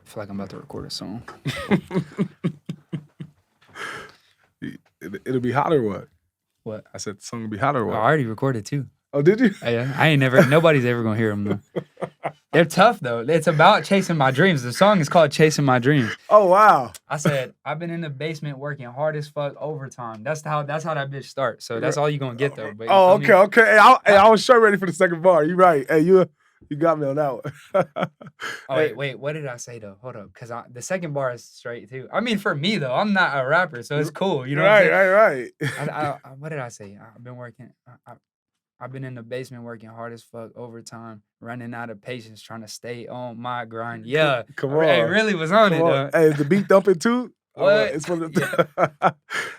feel like I'm about to record a song. It'll be hot or what? What? I said the song will be hot or I what? already recorded too. Oh, did you? Yeah, I ain't never. Nobody's ever gonna hear them though. They're tough though. It's about chasing my dreams. The song is called "Chasing My Dreams." Oh, wow. I said I've been in the basement working hard as fuck overtime. That's how that bitch starts. So that's all you gonna get though. But you Oh, feel okay, me? okay. Hey, I was sure ready for the second bar. You right. Hey, you got me on that one. Oh wait. What did I say though? Hold up, because the second bar is straight too. I mean, for me though, I'm not a rapper, so it's cool. You know what I'm saying? Right. What did I say? I've been working. I've been in the basement working hard as fuck overtime, running out of patience, trying to stay on my grind. Yeah, Come I on. really was on Come it. on. Hey, is the beat thumping too? What? It's for Yeah. the.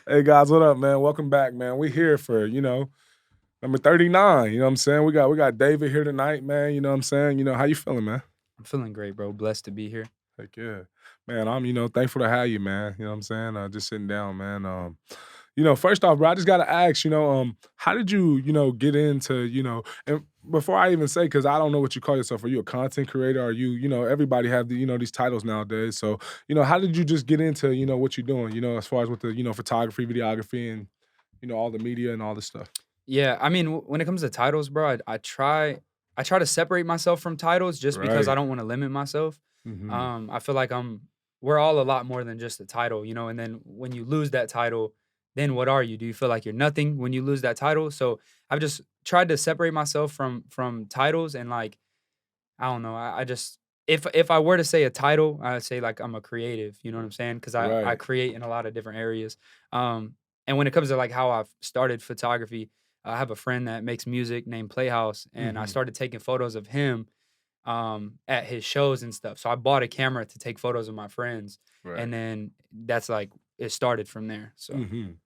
Hey guys, what up, man? Welcome back, man. We here for number 39. You know what I'm saying? We got David here tonight, man. You know what I'm saying? How you feeling, man? I'm feeling great, bro. Blessed to be here. Heck yeah. Man, I'm thankful to have you, man. You know what I'm saying? Just sitting down, man. First off, bro, I just gotta ask, how did you, get into, and before I even say, because I don't know what you call yourself, are you a content creator? Are you, everybody have these titles nowadays. So, how did you just get into, what you're doing, as far as with the, photography, videography, and, all the media and all this stuff? Yeah, I mean, when it comes to titles, bro, I try to separate myself from titles just because I Right. don't want to limit myself. Mhm. I feel like we're all a lot more than just a title, and then when you lose that title, then what are you? Do you feel like you're nothing when you lose that title? So I've just tried to separate myself from titles and like, I don't know. I just if I were to say a title, I'd say like I'm a creative, you know what I'm saying? Because I Right. create in a lot of different areas. And when it comes to like how I've started photography, I have a friend that makes music named Playhouse, and I Mhm. started taking photos of him at his shows and stuff. So I bought a camera to take photos of my friends, Right. and then that's like it started from there. So Mhm.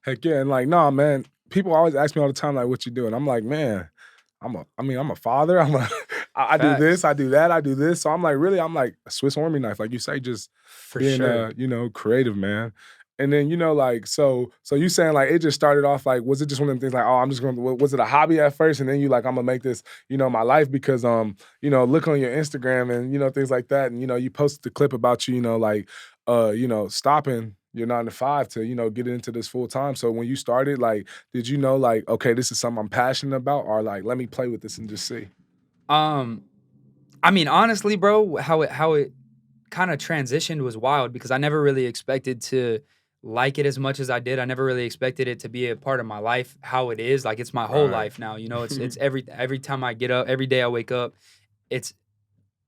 Heck yeah, and like, nah, man. People always ask me all the time, like, what you doing? I'm like, man, I'm a father. I do this, facts I do that, I do this. So I'm like, really, I'm like a Swiss Army knife, like you say, just for being sure. creative, man. And then, like, so you saying like it just started off like, was it just one of them things like, oh, I'm just gonna was it a hobby at first? And then you like, I'm gonna make this, my life because look on your Instagram and things like that. And you posted the clip about you, like stopping your 9 to 5 to, get into this full time. So when you started, like, did you know like, okay, this is something I'm passionate about, or like, let me play with this and just see? Um, I mean, honestly, bro, how it kind of transitioned was wild because I never really expected to like it as much as I did. I never really expected it to be a part of my life, how it is. Like it's my whole Right. life now. It's every time I get up, every day I wake up, it's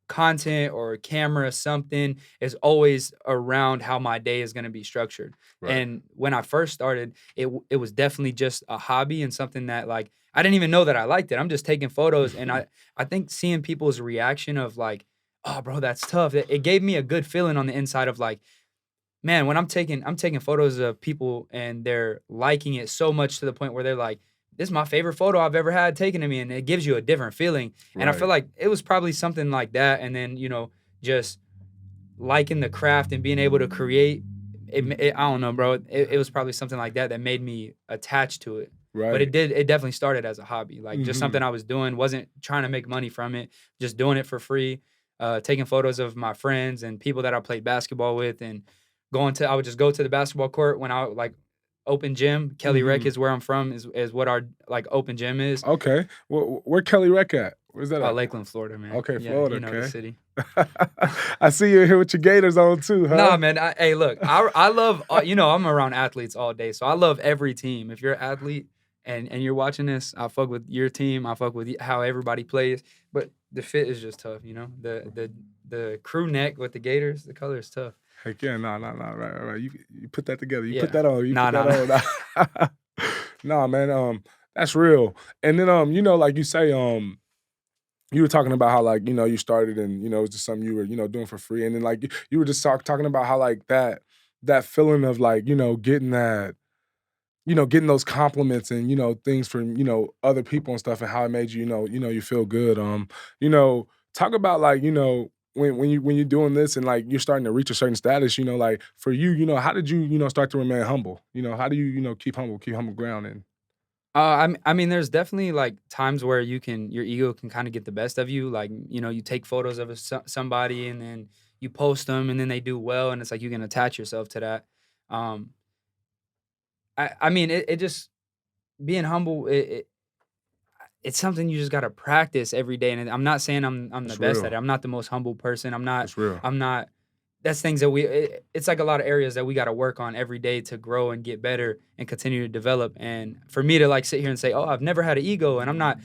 content or camera, something is always around how my day is going to be structured. Right. And when I first started, it was definitely just a hobby and something that like I didn't even know that I liked it. I'm just taking photos, and I think seeing people's reaction of like, oh, bro, that's tough. It gave me a good feeling on the inside of like, man, when I'm taking photos of people and they're liking it so much to the point where they're like, this is my favorite photo I've ever had taken of me, and it gives you a different feeling. And I feel Right. like it was probably something like that, and then just liking the craft and being able to create. I don't know, bro. It was probably something like that that made me attached to it. But Right. it definitely started as a hobby, like just something Mhm. I was doing, wasn't trying to make money from it, just doing it for free, taking photos of my friends and people that I played basketball with, and I would just go to the basketball court when I like open gym. Kelly Rec Mhm. is where I'm from, is what our like open gym is. Okay. Where Kelly Rec at? Where's that at? Lakeland, Florida, man. Okay, Yeah, Florida. you know the Okay. city. I see you here with your Gators on too, Nah, huh? man. Hey, look, I love, I'm around athletes all day, so I love every team. If you're an athlete and you're watching this, I fuck with your team. I fuck with how everybody plays, but the fit is just tough. The crew neck with the Gators, the color is tough. Heck yeah, nah. Right. You put that together. You put Yeah. that on. You Nah, put nah, that nah. on. Nah, man. That's real. And then like you say, you were talking about how like you started and it was just something you were doing for free, and then like you were just talking about how like that feeling of like getting that getting those compliments and things from other people and stuff, and how it made you you feel good. Talk about like when you're doing this and like you're starting to reach a certain status, like for you, how did you start to remain humble? How do you keep humble ground and I mean, there's definitely like times where your ego can kind of get the best of you. Like, you take photos of somebody, and then you post them and then they do well, and it's like you can attach yourself to that. Um, I mean, it just being humble. It's something you just gotta practice every day, and I'm not saying I'm the That's best real. at it. I'm not the most humble person. That's real. I'm not that's things that it's like a lot of areas that we gotta work on every day to grow and get better and continue to develop. And for me to like sit here and say, "Oh, I've never had an ego," and I'm not,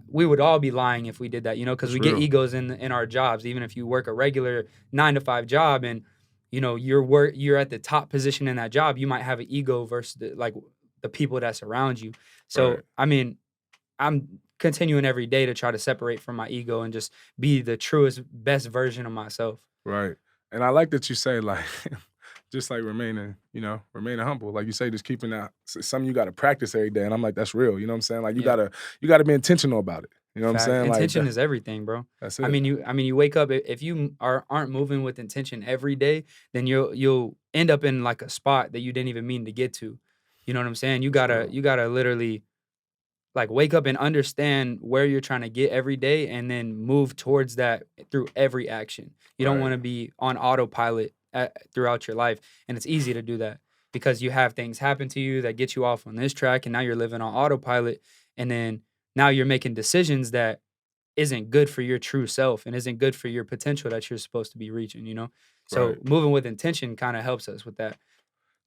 we would all be lying if we did that, because That's we get real. egos in our jobs. Even if you work a regular 9 to 5 job and you're at the top position in that job, you might have an ego versus the people that's around you. So Right. I mean, I'm continuing every day to try to separate from my ego and just be the truest, best version of myself. Right. And I like that you say like just like remaining humble. Like you say, just keeping that something you gotta practice every day. And I'm like, that's real. You know what I'm saying? Like Yeah, you gotta be intentional about it. You know what I'm fact. saying? Like Intention is everything, bro. that's I it. mean, you wake up if you aren't moving with intention every day, then you'll end up in like a spot that you didn't even mean to get to. You know what I'm saying? You That's gotta real. you gotta literally like wake up and understand where you're trying to get every day and then move towards that through every action. You don't Right. want to be on autopilot throughout your life. And it's easy to do that because you have things happen to you that get you off on this track and now you're living on autopilot. And then now you're making decisions that isn't good for your true self and isn't good for your potential that you're supposed to be reaching. So Right. moving with intention kind of helps us with that.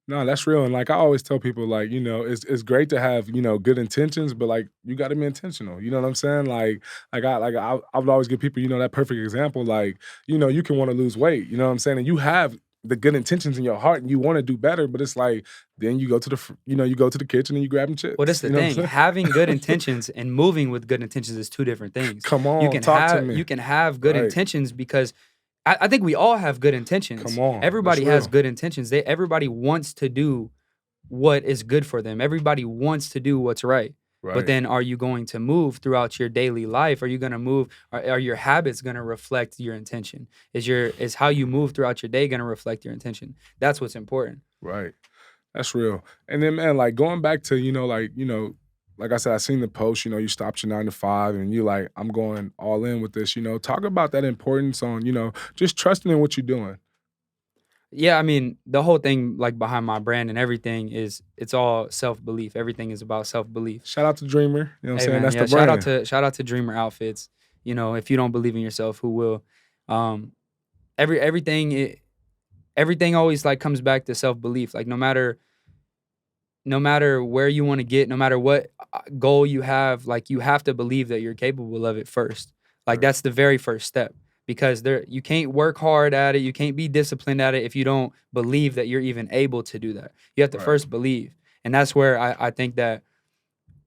No, that's real. And like I always tell people, like, it's great to have, good intentions, but like you gotta be intentional. You know what I'm saying? I would always give people, that perfect example. Like, you can want to lose weight, you know what I'm saying? And you have the good intentions in your heart and you want to do better, but it's like then you go to you go to the kitchen and you grabbing Well, that's chips. the You know what thing. I'm saying? Having good intentions and moving with good intentions is two different things. Come You on, can talk to have me. you can have good Right. intentions because I think we all have good Come intentions. on. That's Everybody has real. good intentions. Everybody wants to do what is good for them. Everybody wants to do what's right. But Right. then are you going to move throughout your daily life? Are you going to move? Are your habits going to reflect your intention? Is how you move throughout your day going to reflect your intention? That's what's important. Right. That's real. And then, man, like going back to, like I said, I seen the post, you stopped your 9 to 5 and you like, I'm going all in with this, talk about that importance on, just trusting in what you're doing. Yeah, I mean, the whole thing like behind my brand and everything is it's all self-belief. Everything is about self-belief. Shout out to Dreamer. You know what I'm Hey saying? man, That's the yeah, shout out brand. to shout out to Dreamer Outfits. If you don't believe in yourself, who will? Um everything everything always like comes back to self-belief. Like no matter where you want to get, no matter what goal you have, like you have to believe that you're capable of it first. Like Right. that's the very first step because you can't work hard at it, you can't be disciplined at it if you don't believe that you're even able to do that. You have to Right. first believe. And that's where I think that,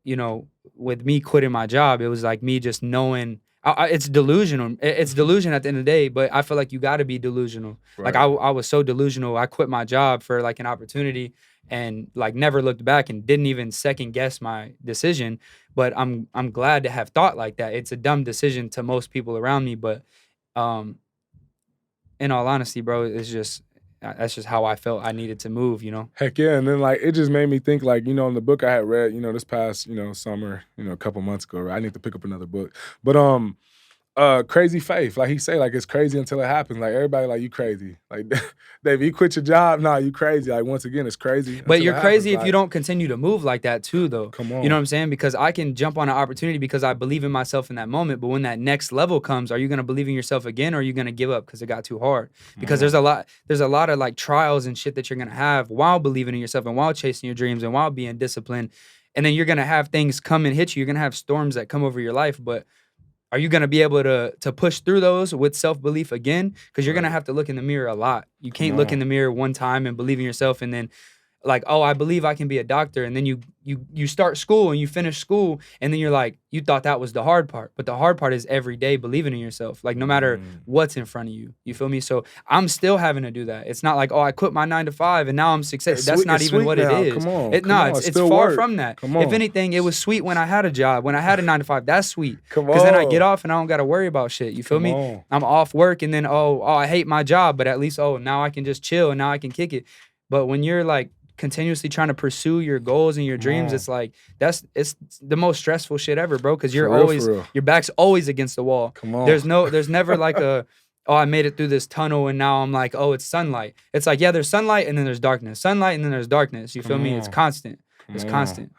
you know, with me quitting my job, it was like me just knowing it's delusional. It's delusion at the end of the day, but I feel like you got to be delusional. Like Right. I was so delusional. I quit my job for like an opportunity and like never looked back and didn't even second guess my decision. But I'm glad to have thought like that. It's a dumb decision to most people around me, but um, in all honesty, bro, it's just that's just how I felt. I needed to move. Heck yeah. And then like it just made me think like, in the book I had read, this past, summer, a couple months ago, right? I need to pick up another book. But crazy faith. Like he say, like it's crazy until it happens. Like everybody like you crazy. Like Dave, you quit your job, nah, you crazy. Like once again, it's crazy But until you're it happens. crazy if you Like, don't continue to move like that too, though. come You know what on. I'm saying? Because I can jump on an opportunity because I believe in myself in that moment. But when that next level comes, are you gonna believe in yourself again, or are you gonna give up because it got too hard? Come Because on. there's a lot of like trials and shit that you're gonna have while believing in yourself and while chasing your dreams and while being disciplined. And then you're gonna have things come and hit you. You're gonna have storms that come over your life, but are you gonna be able to push through those with self-belief again? Because you're gonna Right. have to look in the mirror a lot. You Come can't look in on. the mirror one time and believe in yourself and then like, oh, I believe I can be a doctor, and then you start school and you finish school, and then you're like, you thought that was the hard part, but the hard part is every day believing in yourself, like no matter Mm. what's in front of you. You feel me? So I'm still having to do that. It's not like, oh, I quit my 9 to 5 and now I'm success. That's not It's even sweet what it now. is. Come on. It Come no, on. it's It's it's still far work. from that. Come If on. anything, it was sweet when I had a job, when I had a 9 to 5. That's sweet Come because then I get on. off and I don't got to worry about shit. You feel Come me? on. I'm off work and then oh I hate my job, but at least now I can just chill and now I can kick it. But when you're like continuously trying to pursue your goals and your Come dreams, on. it's like it's the most stressful shit ever, bro. Because For real, for real. your back's always against the wall. Come on. There's never like a oh, I made it through this tunnel and now I'm like, oh, it's sunlight. It's like, yeah, there's sunlight and then there's darkness. Sunlight and then there's darkness. You feel Come me? It's on. constant. Come It's on. constant.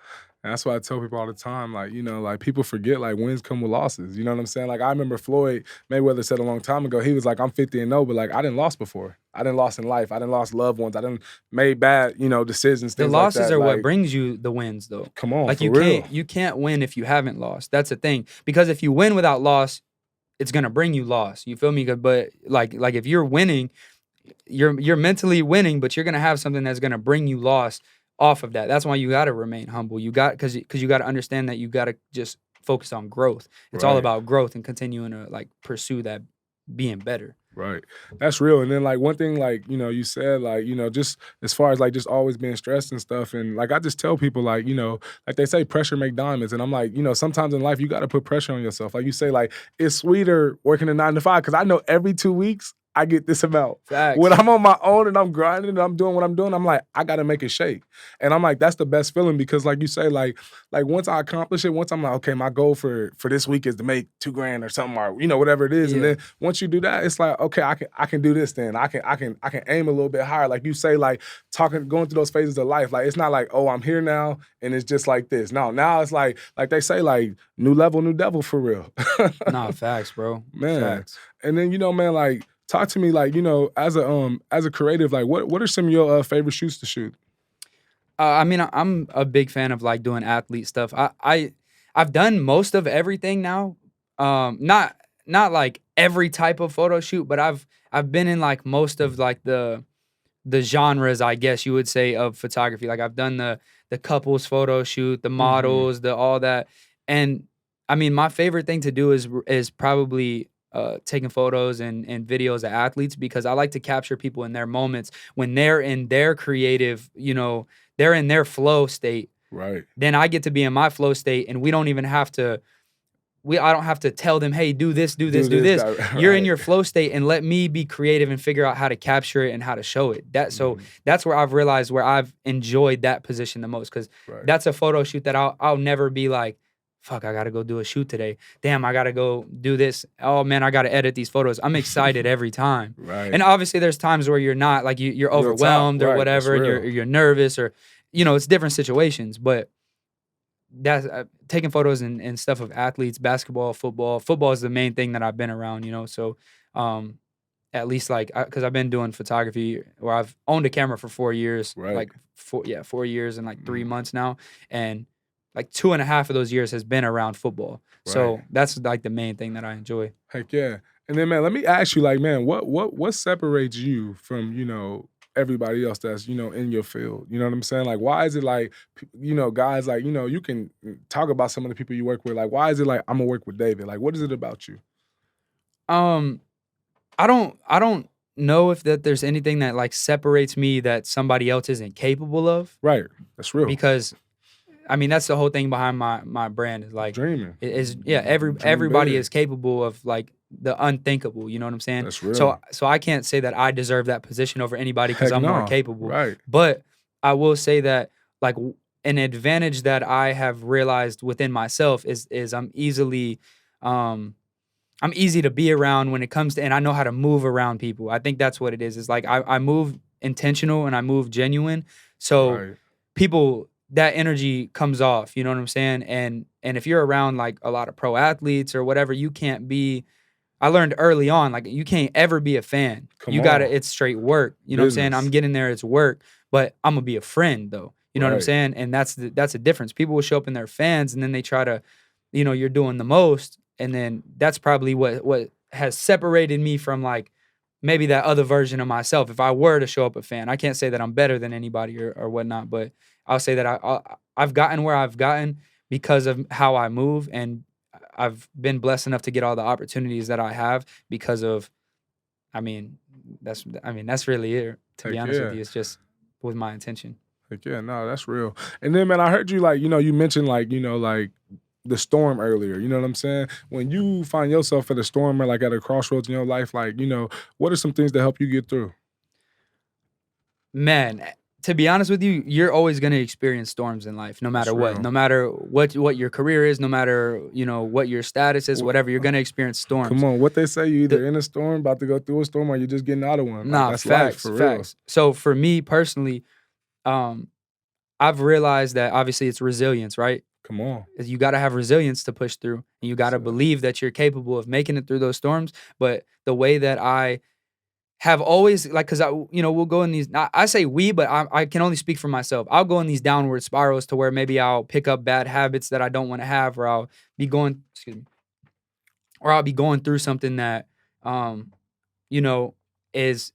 And that's why I tell people all the time, like, like people forget like wins come with losses. You know what I'm saying? Like I remember Floyd Mayweather said a long time ago, he was like, I'm 50-0, but like I didn't lost before. I didn't lost in life. I didn't lost loved ones. I didn't made bad, decisions, The things like losses that. are what Like, brings you the wins though. come on, Like for real. you can't win if you haven't lost. That's the thing. Because if you win without loss, it's gonna bring you loss. You feel me? But like if you're winning, you're mentally winning, but you're gonna have something that's gonna bring you loss off of that. That's why you gotta remain humble. You got because you gotta understand that you gotta just focus on growth. It's all Right. about growth and continuing to like pursue that being better. Right. That's real. And then like one thing like, you said like, just as far as like just always being stressed and stuff. And like I just tell people like, like they say pressure make diamonds. And I'm like, sometimes in life you gotta put pressure on yourself. Like you say, like, it's sweeter working a 9 to 5 because I know every 2 weeks I get this amount. When Facts. I'm on my own and I'm grinding and I'm doing what I'm doing, I'm like, I gotta make it shake. And I'm like, that's the best feeling because like you say, like once I accomplish it, once I'm like, okay, my goal for this week is to make $2,000 or something, or whatever it is. And Yeah. then once you do that, it's like, okay, I can do this then. I can aim a little bit higher. Like you say, like going through those phases of life. Like it's not like, oh, I'm here now and it's just like this. No, now it's like they say, like new level, new devil for real. Nah, facts, bro. Man. Facts. And then, man, like talk to me like, as a creative, like what are some of your favorite shoots to shoot? I mean, I'm a big fan of like doing athlete stuff. I've done most of everything now. Not like every type of photo shoot, but I've been in like most of like the genres, I guess you would say, of photography. Like I've done the couples photo shoot, the models, the all that. And I mean, my favorite thing to do is probably taking photos and videos of athletes because I like to capture people in their moments when they're in their creative, they're in their flow state. Right. Then I get to be in my flow state and I don't have to tell them, hey, do this, do this, do this. You're in your flow state and let me be creative and figure out how to capture it and how to show it. So that's where I've realized where I've enjoyed that position the most because that's a photo shoot that I'll never be like, fuck, I gotta go do a shoot today. Damn, I gotta go do this. Oh man, I gotta edit these photos. I'm excited every time. Right. And obviously there's times where you're not, like you're overwhelmed or whatever, and you're nervous or it's different situations, but that's taking photos and stuff of athletes, basketball, football. Football is the main thing that I've been around, so at least like because I've been doing photography where I've owned a camera for 4 years, like 4 years and like 3 months now, and like 2.5 of those years has been around football. So that's like the main thing that I enjoy. Heck yeah. And then man, let me ask you, like, man, what separates you from, everybody else that's, in your field? You know what I'm saying? Like, why is it like, guys like, you can talk about some of the people you work with. Like, why is it like, I'm gonna work with David? Like, what is it about you? I don't know if that there's anything that like separates me that somebody else isn't capable of. Right. That's real. Because I mean, that's the whole thing behind my brand is like dreaming. Everybody is capable of like the unthinkable. You know what I'm saying? That's real. So I can't say that I deserve that position over anybody because I'm more capable. Right. But I will say that like an advantage that I have realized within myself is I'm easy to be around when it comes to, and I know how to move around people. I think that's what it is. It's like I move intentional and I move genuine. So people, that energy comes off, you know what I'm saying? And if you're around like a lot of pro athletes or whatever, you can't be, I learned early on, like you can't ever be a fan. It's straight work. You know what I'm saying? I'm getting there, it's work, but I'm gonna be a friend though. You know what I'm saying? And that's a difference. People will show up in their fans and then they try to, you're doing the most. And then that's probably what has separated me from like maybe that other version of myself. If I were to show up a fan, I can't say that I'm better than anybody or whatnot, but I'll say that I've gotten where I've gotten because of how I move, and I've been blessed enough to get all the opportunities that I have because of, that's really it. To be honest with you, it's just with my intention. Like, yeah, no, that's real. And then, man, I heard you like, you mentioned like, like the storm earlier. You know what I'm saying? When you find yourself at a storm or like at a crossroads in your life, like, what are some things that help you get through? Man, to be honest with you, you're always going to experience storms in life, no That's matter what. real. No matter what your career is, no matter what your status is, Wh- whatever, you're going to experience Come storms. on, what they say, you The, either in a storm, about to go through a storm, or you're just getting out of one. Like nah, that's life facts, for real. facts. So for me personally, um, I've realized that obviously it's resilience, right? Come on. Is you got to have resilience to push through, and you got to So, believe that you're capable of making it through those storms. But the way that I have always like, because we'll go in these. I say we, but I can only speak for myself. I'll go in these downward spirals to where maybe I'll pick up bad habits that I don't want to have, or I'll be going, excuse me, or I'll be going through something that, um, you know, is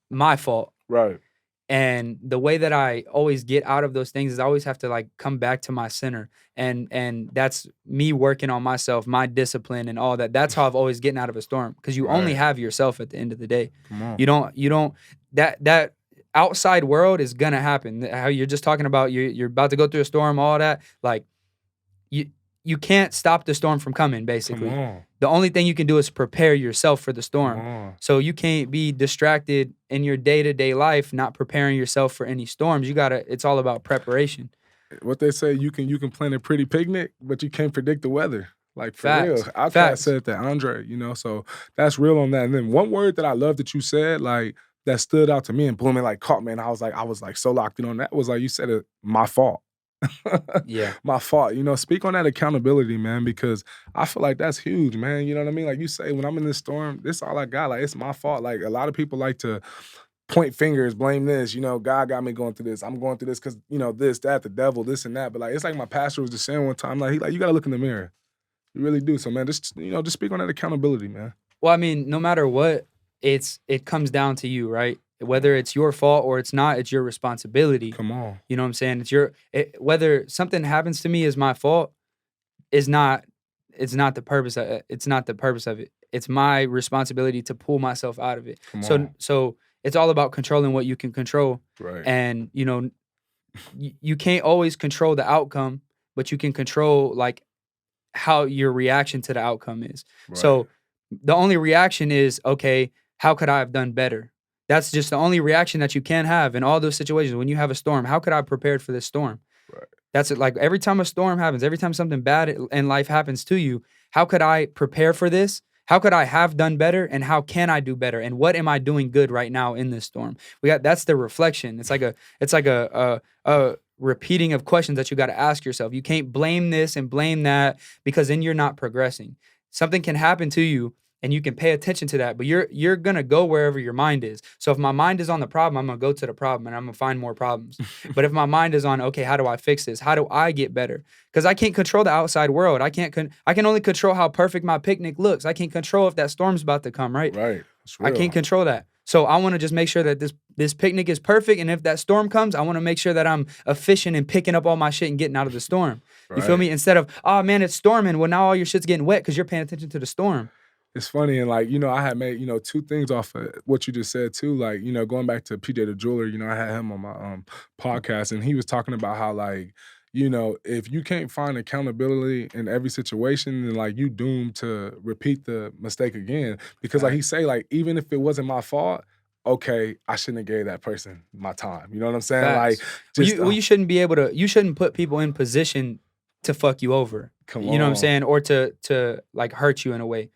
my fault. right. And the way that I always get out of those things is I always have to like come back to my center. And that's me working on myself, my discipline and all that. That's how I've always getting out of a storm, because you only Right. have yourself at the end of the day. Come on. You don't that outside world is gonna happen. How you're just talking about you're about to go through a storm, all that. Like you can't stop the storm from coming, Come basically. on. The only thing you can do is prepare yourself for the Come storm. on. So you can't be distracted in your day-to-day life, not preparing yourself for any storms. It's all about preparation. What they say, you can plan a pretty picnic, but you can't predict the weather. Like for real. Facts. Outkast Facts. said that, Andre, so that's real on that. And then one word that I love that you said, like that stood out to me and boom, it like caught me. And I was like so locked in on that was like you said it, my fault. Yeah. My fault. Speak on that accountability, man, because I feel like that's huge, man. You know what I mean? Like you say, when I'm in this storm, this all I got. Like it's my fault. Like a lot of people like to point fingers, blame this. God got me going through this. I'm going through this because this, that, the devil, this and that. But like it's like my pastor was just saying one time, like you got to look in the mirror. You really do. So man, just speak on that accountability, man. Well, I mean, no matter what, it comes down to you, right? Whether it's your fault or it's not, it's your responsibility. Come on. You know what I'm saying? Whether something happens to me is my fault is not it's not the purpose of it. It's not the purpose of it. It's my responsibility to pull myself out of it. Come So on. so it's all about controlling what you can control. Right. And you can't always control the outcome, but you can control like how your reaction to the outcome is. Right. So the only reaction is, okay, how could I have done better? That's just the only reaction that you can have in all those situations. When you have a storm, how could I have prepared for this storm? Right. That's it. Like every time a storm happens, every time something bad in life happens to you, how could I prepare for this? How could I have done better? And how can I do better? And what am I doing good right now in this storm? That's the reflection. It's like a repeating of questions that you got to ask yourself. You can't blame this and blame that, because then you're not progressing. Something can happen to you and you can pay attention to that, but you're gonna go wherever your mind is. So if my mind is on the problem, I'm gonna go to the problem and I'm gonna find more problems. But if my mind is on, okay, how do I fix this? How do I get better? Because I can't control the outside world. I can only control how perfect my picnic looks. I can't control if that storm's about to come, right? Right. That's I real. can't control that. So I want to just make sure that this picnic is perfect, and if that storm comes, I want to make sure that I'm efficient in picking up all my shit and getting out of the storm. You feel me? Instead of, oh man, it's storming. Well, now all your shit's getting wet because you're paying attention to the storm. It's funny, and like, I had made, two things off of what you just said too. Like, going back to PJ the Jeweler, I had him on my podcast, and he was talking about how like, if you can't find accountability in every situation, then like you doomed to repeat the mistake again. Because like he say, like, even if it wasn't my fault, okay, I shouldn't have gave that person my time. You know what I'm saying? Facts. Like, just you shouldn't be able to. You shouldn't put people in position to fuck you over. Come You know what I'm on. saying? Or to like hurt you in a way.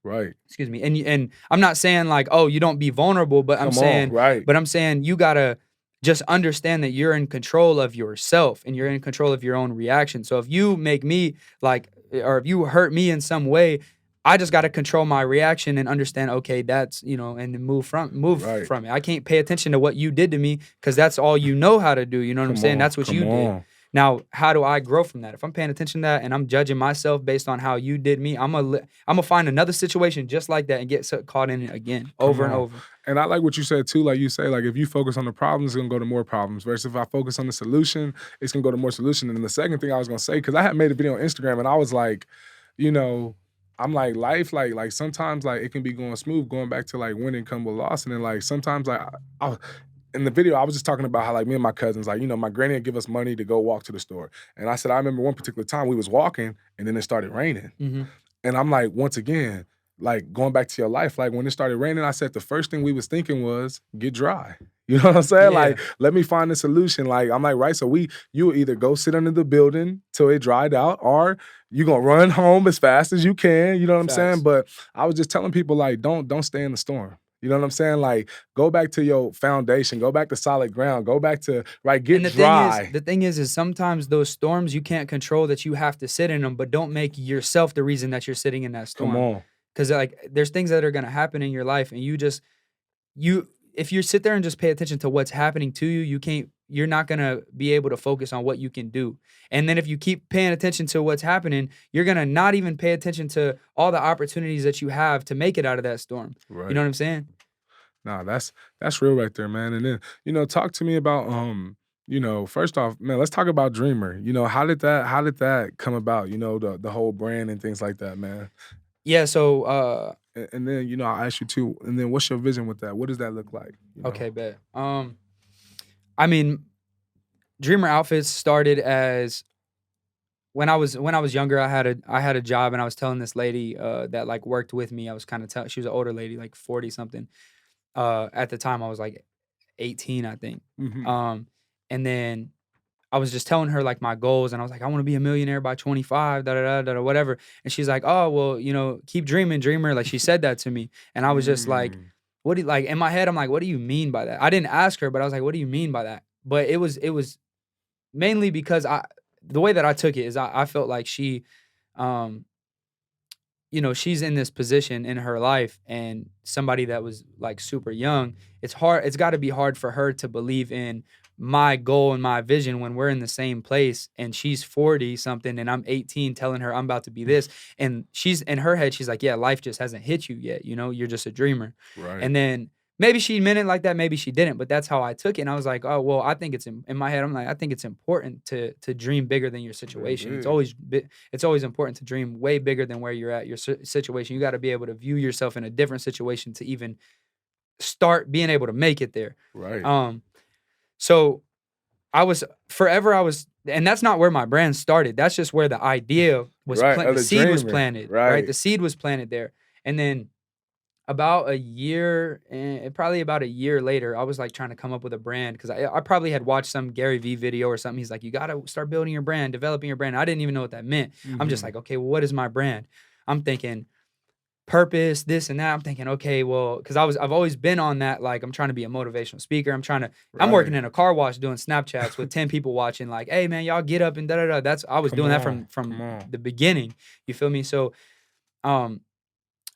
Right. Excuse me. And I'm not saying like, oh, you don't be vulnerable, but I'm saying, right. but I'm saying you gotta just understand that you're in control of yourself and you're in control of your own reaction. So if you make me like, or if you hurt me in some way, I just got to control my reaction and understand, okay, that's, and then move from it. I can't pay attention to what you did to me because that's all you know how to do. You know what I'm saying? That's what you did. Now, how do I grow from that? If I'm paying attention to that and I'm judging myself based on how you did me, I'm gonna find another situation just like that and get caught in it again, over and over. And I like what you said too. Like you say, like if you focus on the problems, it's gonna go to more problems. Versus if I focus on the solution, it's gonna go to more solution. And then the second thing I was gonna say, because I had made a video on Instagram and I was like, I'm like life, like sometimes like it can be going smooth, going back to like winning come with loss, and then like sometimes like in the video, I was just talking about how like me and my cousins, like, my granny would give us money to go walk to the store. And I said, I remember one particular time we was walking and then it started raining. Mm-hmm. And I'm like, once again, like going back to your life, like when it started raining, I said the first thing we was thinking was get dry. You know what I'm saying? Yeah, Like, let me find a solution. Like, I'm like, right. So you either go sit under the building till it dried out, or you gonna run home as fast as you can. You know what I'm saying? facts. But I was just telling people like, don't stay in the storm. You know what I'm saying? Like, go back to your foundation. Go back to solid ground. Go back to right. And Get dry. the thing is sometimes those storms you can't control that you have to sit in them, but don't make yourself the reason that you're sitting in that Come storm. on. Because like there's things that are gonna happen in your life, and you if you sit there and just pay attention to what's happening to you, you're not gonna be able to focus on what you can do. And then if you keep paying attention to what's happening, you're gonna not even pay attention to all the opportunities that you have to make it out of that storm. You know Right. what I'm saying? Nah, that's real right there, man. And then, talk to me about first off, man, let's talk about Dreamer. How did that come about? The whole brand and things like that, man. Yeah, so And then, I'll ask you too, and then what's your vision with that? What does that look like? okay, bet. I mean, Dreamer Outfits started as when I was younger, I had a job, and I was telling this lady that like worked with me. I was kind of telling she was an older lady, like 40 something. At the time I was like 18, I think. Mhm. Um, and then I was just telling her like my goals, and I was like, I want to be a millionaire by 25, da da da da da, whatever. And she's like, oh well, keep dreaming, dreamer. Like she said that to me, and I was just like, Mm. what do you like in my head? I'm like, what do you mean by that? I didn't ask her, but I was like, what do you mean by that? But it was mainly because the way that I took it is I felt like um, she's in this position in her life, and somebody that was like super young, it's got to be hard for her to believe in my goal and my vision when we're in the same place, and she's 40 something and I'm 18 telling her I'm about to be this, and she's in her head she's like, yeah, life just hasn't hit you yet, you're just a dreamer. Right. And then maybe she meant it like that, maybe she didn't, but that's how I took it, and I was like, oh well, I think in my head I'm like, I think it's important to dream bigger than your Dream situation. It's big. always it's always important to dream way bigger than where you're at, your situation. You got to be able to view yourself in a different situation to even start being able to make it there. Right. Um, so I was, and that's not where my brand started. That's just where the idea was Right. the Other seed was dreamer. planted, right? Right. The seed was planted there. And then about a year, probably about a year later, I was like trying to come up with a brand because I probably had watched some Gary Vee video or something. He's like, you got to start building your brand, developing your brand. I didn't even know what that meant. I'm just Mhm. like, okay, well, what is my brand? I'm thinking purpose, this and that. I'm thinking, okay, well, because I've always been on that. Like, I'm trying to be a motivational speaker. I'm working Right. in a car wash doing Snapchats with 10 people watching, like, hey man, y'all get up and da da da. I was Come doing that on. from Come on. the beginning. You feel me? So um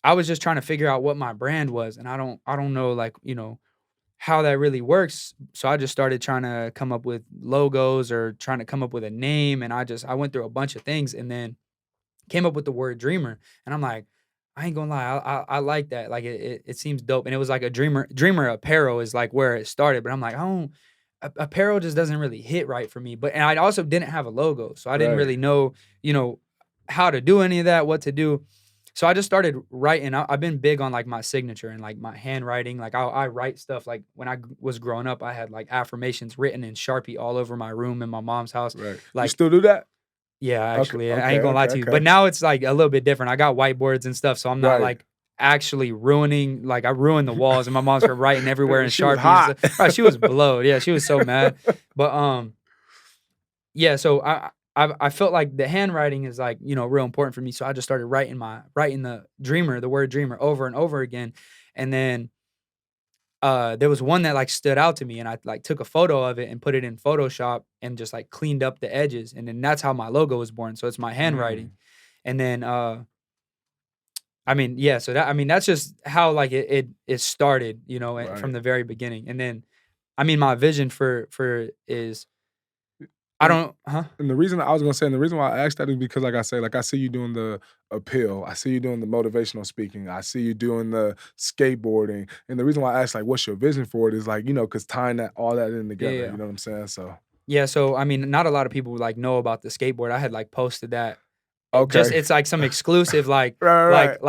I was just trying to figure out what my brand was, and I don't know, like, how that really works. So I just started trying to come up with logos or trying to come up with a name, and I went through a bunch of things, and then came up with the word dreamer. And I'm like, I ain't gonna lie, I like that. Like it seems dope. And it was like a dreamer apparel is like where it started. But I'm like, I don't apparel just doesn't really hit right for me. But and I also didn't have a logo. So I didn't Right. really know, how to do any of that, what to do. So I just started writing. I've been big on like my signature and like my handwriting. Like I write stuff. Like when I was growing up, I had like affirmations written in Sharpie all over my room in my mom's house. Right. You Like still do that? yeah, Okay. actually, I Okay. ain't gonna lie Okay. to you. But Okay. now it's like a little bit different. I got whiteboards and stuff, so I'm not Right. like actually ruining. Like I ruined the walls, and my mom's for writing everywhere in She was Sharpie and hot. stuff. Right, she was blowed. Yeah, she was so mad. But yeah. So I felt like the handwriting is like real important for me. So I just started writing the word dreamer over and over again, and then there was one that like stood out to me, and I like took a photo of it and put it in Photoshop and just like cleaned up the edges, and then that's how my logo was born. So it's my handwriting. Mm. And then I mean, yeah, so that's just how like it started, from Right. the very beginning. And then I mean my vision for is I And don't huh? and the reason I was gonna say, and the reason why I asked that is because, like I say, like I see you doing the appeal, I see you doing the motivational speaking, I see you doing the skateboarding, and the reason why I asked, like, what's your vision for it is like, because tying that all that in Yeah, together. yeah. You know what I'm saying? So, Yeah, so I mean not a lot of people like know about the skateboard. I had like posted that. okay, It's like some exclusive right, right,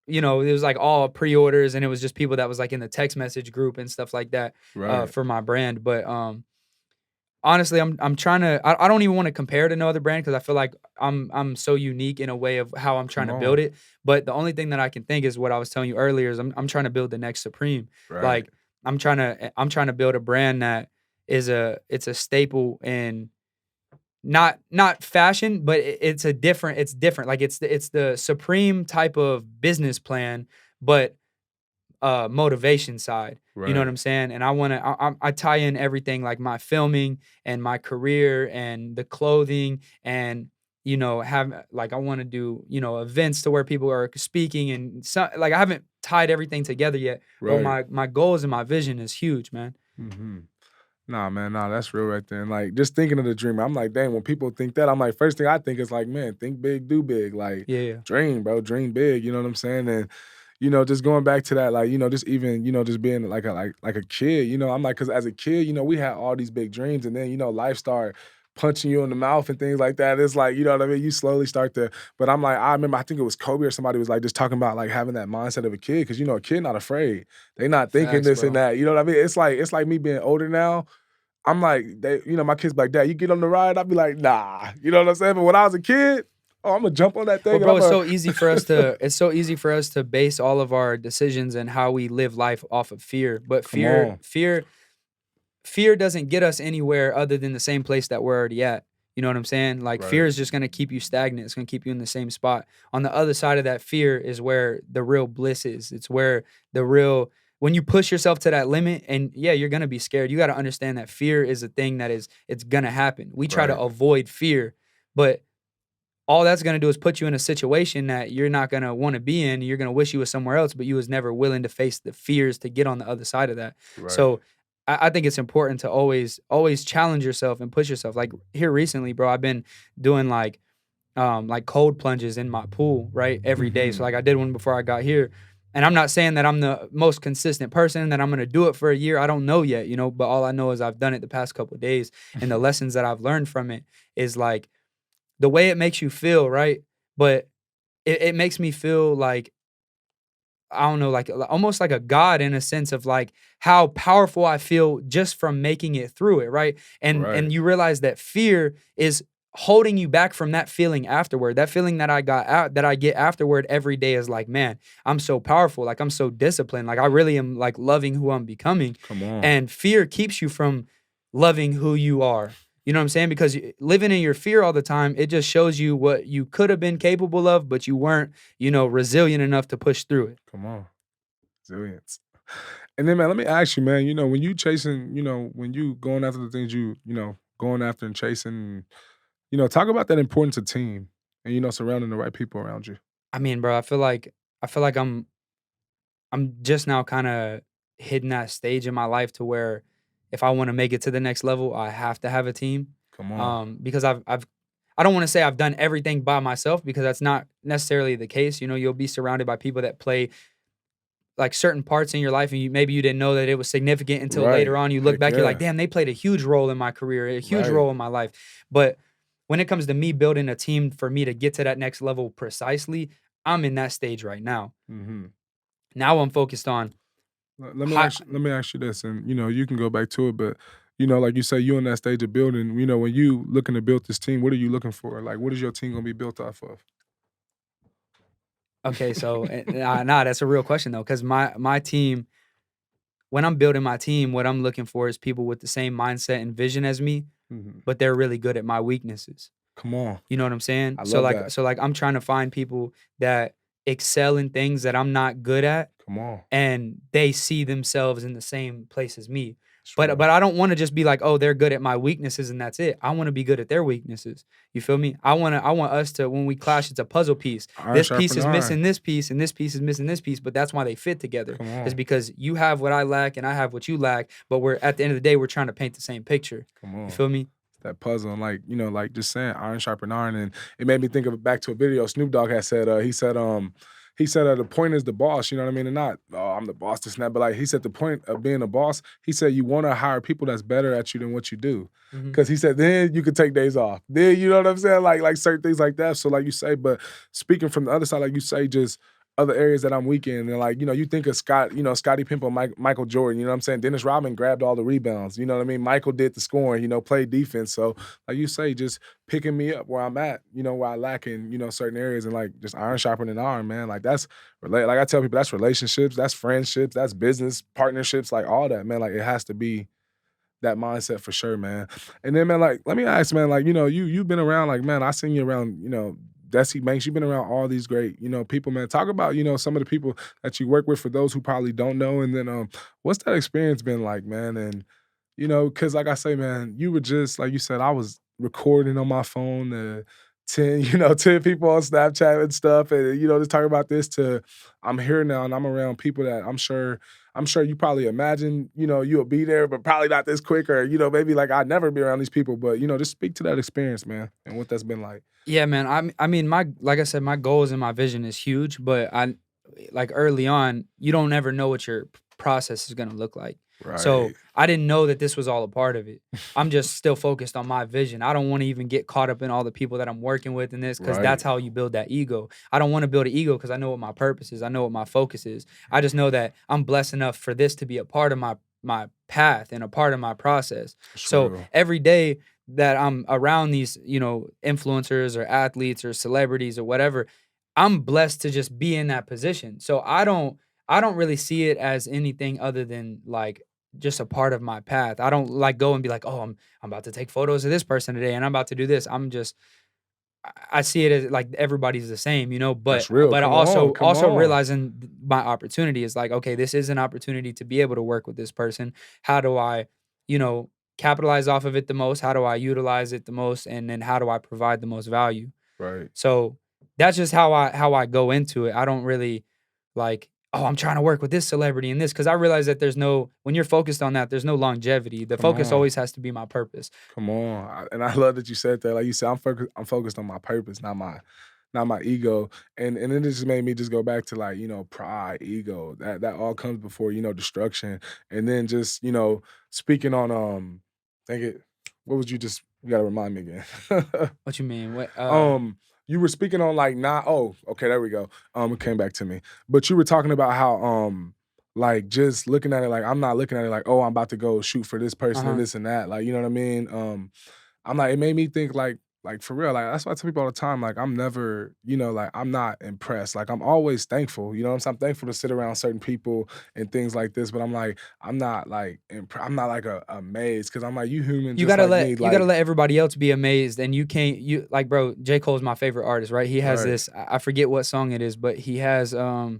it was like all pre-orders, and it was just people that was like in the text message group and stuff like that right. for my brand. But honestly, I'm trying to. I don't even want to compare to no other brand because I feel like I'm so unique in a way of how I'm trying Come to build on, it. But the only thing that I can think is what I was telling you earlier is I'm trying to build the next Supreme. right, Like I'm trying to build a brand that it's a staple in not fashion, but it's different. Like it's the supreme type of business plan, but motivation side. You know what Right. I'm saying? And I tie in everything like my filming and my career and the clothing and have like I want to do events to where people are speaking and like I haven't tied everything together yet, but Right. my goals and my vision is huge, man. Mhm. Nah, man, nah, that's real right there. And like just thinking of the dream, I'm like, dang, when people think that, I'm like, first thing I think is like, man, think big, do big. Like, Yeah, yeah. dream, bro, dream big. You know what I'm saying? And just going back to that, like, just even, just being like a kid, I'm like, cause as a kid, we had all these big dreams, and then, life started punching you in the mouth and things like that. It's like, you know what I mean? You slowly start to, but I'm like, I remember, I think it was Kobe or somebody was like just talking about like having that mindset of a kid, cause a kid not afraid. They not thinking Facts, this and bro. that. You know what I mean? It's like me being older now. I'm like, my kids be like, Dad, you get on the ride? I'd be like, nah. You know what I'm saying? But when I was a kid, oh, I'm gonna jump on that Well, thing and bro, I'm it's so easy for us to base all of our decisions and how we live life off of fear. But come on. fear doesn't get us anywhere other than the same place that we're already at. You know what I'm saying? Like fear Right, is just going to keep you stagnant. It's going to keep you in the same spot. On the other side of that fear is where the real bliss is. It's where the real when you push yourself to that limit and yeah, you're going to be scared. You got to understand that fear is a thing that it's going to happen. We try to right, avoid fear, but all that's going to do is put you in a situation that you're not going to want to be in. You're going to wish you was somewhere else, but you was never willing to face the fears to get on the other side of that. right. So I think it's important to always challenge yourself and push yourself. Like here recently, bro, I've been doing like cold plunges in my pool, right? Every day. So Mhm. like I did one before I got here. And I'm not saying that I'm the most consistent person, that I'm gonna do it for a year. I don't know yet, but all I know is I've done it the past couple of days. And the lessons that I've learned from it is like the way it makes you feel, right? But it makes me feel like I don't know, like almost like a god in a sense of like how powerful I feel just from making it through it, right? And Right, you realize that fear is holding you back from that feeling afterward. That feeling that I got out that I get afterward every day is like, man, I'm so powerful, like I'm so disciplined, like I really am like loving who I'm becoming. come on. And fear keeps you from loving who you are. You know what I'm saying? Because living in your fear all the time, it just shows you what you could have been capable of, but you weren't, resilient enough to push through it. Come on. Resilience. And then, man, let me ask you, man, when you chasing, when you going after the things going after and chasing, talk about that importance of team and, surrounding the right people around you. I mean, bro, I feel like I'm just now kind of hitting that stage in my life to where if I want to make it to the next level, I have to have a team. Come on. Because I don't want to say I've done everything by myself because that's not necessarily the case. You'll be surrounded by people that play like certain parts in your life and maybe you didn't know that it was significant until later Right. on. You look Heck back, you're like, yeah. damn, they played a huge role in my career, a huge Right. role in my life. But when it comes to me building a team for me to get to that next level precisely, I'm in that stage right now. Hmm. Now I'm focused on how, Let me ask you this, and you can go back to it, but like you say, you in that stage of building. When you looking to build this team, what are you looking for? Like, what is your team gonna be built off of? okay, so nah, that's a real question though, because my team, when I'm building my team, what I'm looking for is people with the same mindset and vision as me, Mhm. but they're really good at my weaknesses. Come on, You know what I'm saying? I So love like that. so like I'm trying to find people that excel in things that I'm not good at Come on, and they see themselves in the same place as me. it's But real. I don't want to just be like, "Oh, they're good at my weaknesses and that's it." I want to be good at their weaknesses. You feel me? I want us to when we clash, it's a puzzle piece. Iron This piece sharpen is iron. missing this piece and this piece is missing this piece, but that's why they fit together. Come Is on, because you have what I lack and I have what you lack, but we're at the end of the day we're trying to paint the same picture. come You on. feel me? That puzzle, and like like just saying iron sharpen iron, and it made me think of back to a video Snoop Dogg had said. He said the point is the boss. You know what I mean? And not I'm the boss this and that, but like he said the point of being a boss. He said you want to hire people that's better at you than what you do, Mhm. because he said then you can take days off. Then you know what I'm saying? Like certain things like that. So like you say, but speaking from the other side, like you say, just other areas that I'm weak in. And like, you think of Scott, Scottie Pippen, Michael Jordan, you know what I'm saying? Dennis Rodman grabbed all the rebounds, you know what I mean? Michael did the scoring, played defense. So like you say, just picking me up where I'm at, where I lack in, certain areas and like just iron sharpening iron, man. Like like I tell people, that's relationships, that's friendships, that's business partnerships, like all that, man. Like it has to be that mindset for sure, man. And then, man, like, let me ask, man, like, you've been around, like, man, I seen you around, Desi Banks, you've been around all these great, people, man. Talk about, some of the people that you work with for those who probably don't know. And then what's that experience been like, man? And, because like I say, man, you were just, like you said, I was recording on my phone 10, 10 people on Snapchat and stuff. And, just talking about this to I'm here now and I'm around people that I'm sure you probably imagine, you'll be there, but probably not this quick or, maybe like I'd never be around these people. But, just speak to that experience, man, and what that's been like. Yeah, man. I mean, like I said, my goals and my vision is huge, but like early on, you don't ever know what your process is gonna look like. So Right. I didn't know that this was all a part of it. I'm just still focused on my vision. I don't want to even get caught up in all the people that I'm working with in this, because Right. that's how you build that ego. I don't want to build an ego because I know what my purpose is. I know what my focus is. I just know that I'm blessed enough for this to be a part of my path and a part of my process. So True. every day that I'm around these, influencers or athletes or celebrities or whatever, I'm blessed to just be in that position. So I don't really see it as anything other than like just a part of my path. I don't like go and be like, "Oh, I'm about to take photos of this person today and I'm about to do this." I see it as like everybody's the same, but That's real. but I Come on. Come also on. realizing my opportunity is like, okay, this is an opportunity to be able to work with this person. How do I, you know, capitalize off of it the most? How do I utilize it the most? And then how do I provide the most value? Right. So that's just how I go into it. I don't really like, oh, I'm trying to work with this celebrity and this, because I realize that when you're focused on that, there's no longevity. The Come focus on. always has to be my purpose. Come on. And I love that you said that. Like you said, I'm focused on my purpose, not my ego. And it just made me just go back to like, pride, ego. That all comes before, destruction. And then just, speaking on think it what was you gotta remind me again. What you mean? What Um, you were speaking on like not oh, okay, there we go. It came back to me. But you were talking about how like just looking at it like I'm not looking at it like, oh, I'm about to go shoot for this person and uh-huh. this and that. Like, you know what I mean? I'm like, it made me think like for real, like that's why I tell people all the time, like I'm never, like I'm not impressed. Like I'm always thankful, you know what I'm saying? I'm thankful to sit around certain people and things like this, but I'm like, I'm not like I'm not like amazed because I'm like, you human You just gotta like let me. you gotta Like, let everybody else be amazed, and you can't you like, bro. J. Cole's my favorite artist, right? He has right. this. I forget what song it is, but he has I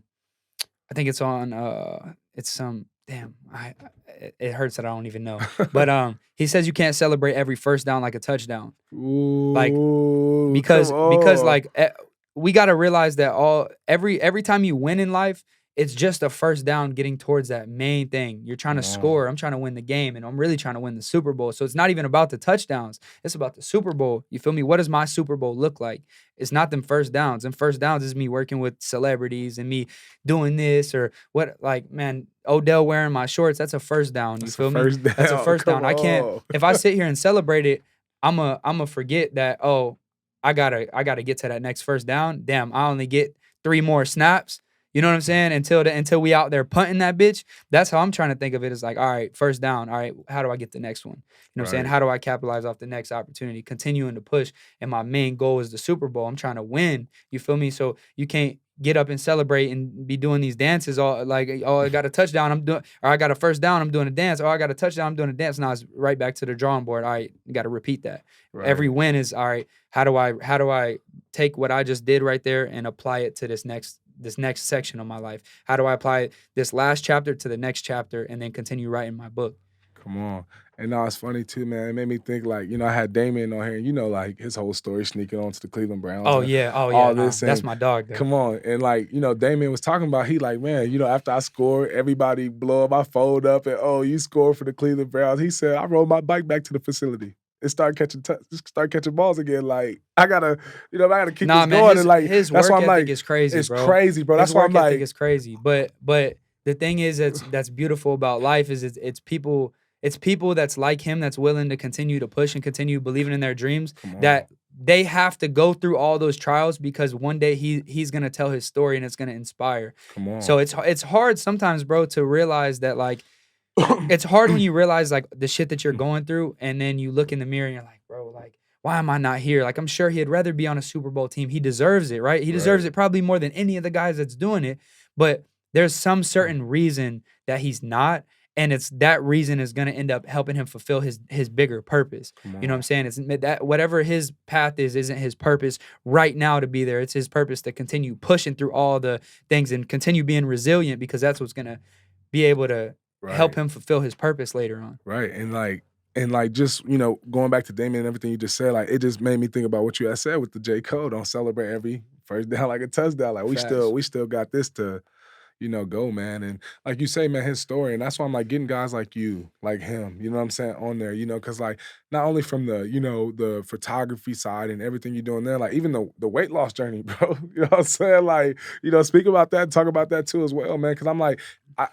think it's on it's some damn. It hurts that I don't even know, but he says you can't celebrate every first down like a touchdown, like Ooh, come because on. like we got to realize that every time you win in life, it's just a first down getting towards that main thing. You're trying to Come on. score. I'm trying to win the game, and I'm really trying to win the Super Bowl. So it's not even about the touchdowns. It's about the Super Bowl. You feel me? What does my Super Bowl look like? It's not them first downs. And first downs is me working with celebrities and me doing this or what. Like, man, Odell wearing my shorts. That's a first down. You That's a feel me? first That's a down. first Come down. I can't. on. If I sit here and celebrate it, I'ma forget that. Oh, I gotta get to that next first down. Damn, I only get 3 more snaps. You know what I'm saying? Until we out there punting that bitch. That's how I'm trying to think of it. It's like, all right, first down. All right, how do I get the next one? You know what I'm saying? Right. How do I capitalize off the next opportunity? Continuing to push. And my main goal is the Super Bowl. I'm trying to win. You feel me? So you can't get up and celebrate and be doing these dances all like, oh, I got a touchdown, I'm doing, or I got a first down, I'm doing a dance, or I got a touchdown, I'm doing a dance. Now it's right back to the drawing board. All right, you got to repeat that. Every Right. win is all right. How do I take what I just did right there and apply it to this next section of my life? How do I apply this last chapter to the next chapter and then continue writing my book? Come on. And now it's funny too, man. It made me think like, I had Damien on here and like his whole story sneaking onto the Cleveland Browns and Oh yeah, all nah, this. that's And my dog though. come on. And like, Damien was talking about he like, man, after I scored, everybody blow up my phone up and oh, you scored for the Cleveland Browns. He said, I rode my bike back to the facility and start catching balls again. Like I gotta keep Nah, this man, going. And his like his that's why work I'm ethic like, is crazy, it's bro. crazy, bro. His That's why I'm work ethic like, is crazy. But the thing is that's beautiful about life is it's people that's like him that's willing to continue to push and continue believing in their dreams come that on. they have to go through all those trials because one day he's gonna tell his story and it's gonna inspire. Come on. So it's hard sometimes, bro, to realize that like it's hard when you realize like the shit that you're going through, and then you look in the mirror and you're like, bro, like why am I not here? Like I'm sure he'd rather be on a Super Bowl team. He deserves it, right? He deserves Right. it probably more than any of the guys that's doing it. But there's some certain reason that he's not, and it's that reason is gonna end up helping him fulfill his bigger purpose. Come You know what on. I'm saying? It's that whatever his path is isn't his purpose right now to be there. It's his purpose to continue pushing through all the things and continue being resilient because that's what's gonna be able to help Right. him fulfill his purpose later on. Right. And like just, going back to Damien and everything you just said, like it just made me think about what you had said with the J. Cole. Don't celebrate every first down like a touchdown. Like we Facts. still we still got this to go, man. And like you say, man, his story. And that's why I'm like getting guys like you, like him, you know what I'm saying, on there, because like not only from the photography side and everything you're doing there, like even the weight loss journey, bro. You know what I'm saying? Like, speak about that, talk about that too as well, man. Cause I'm like,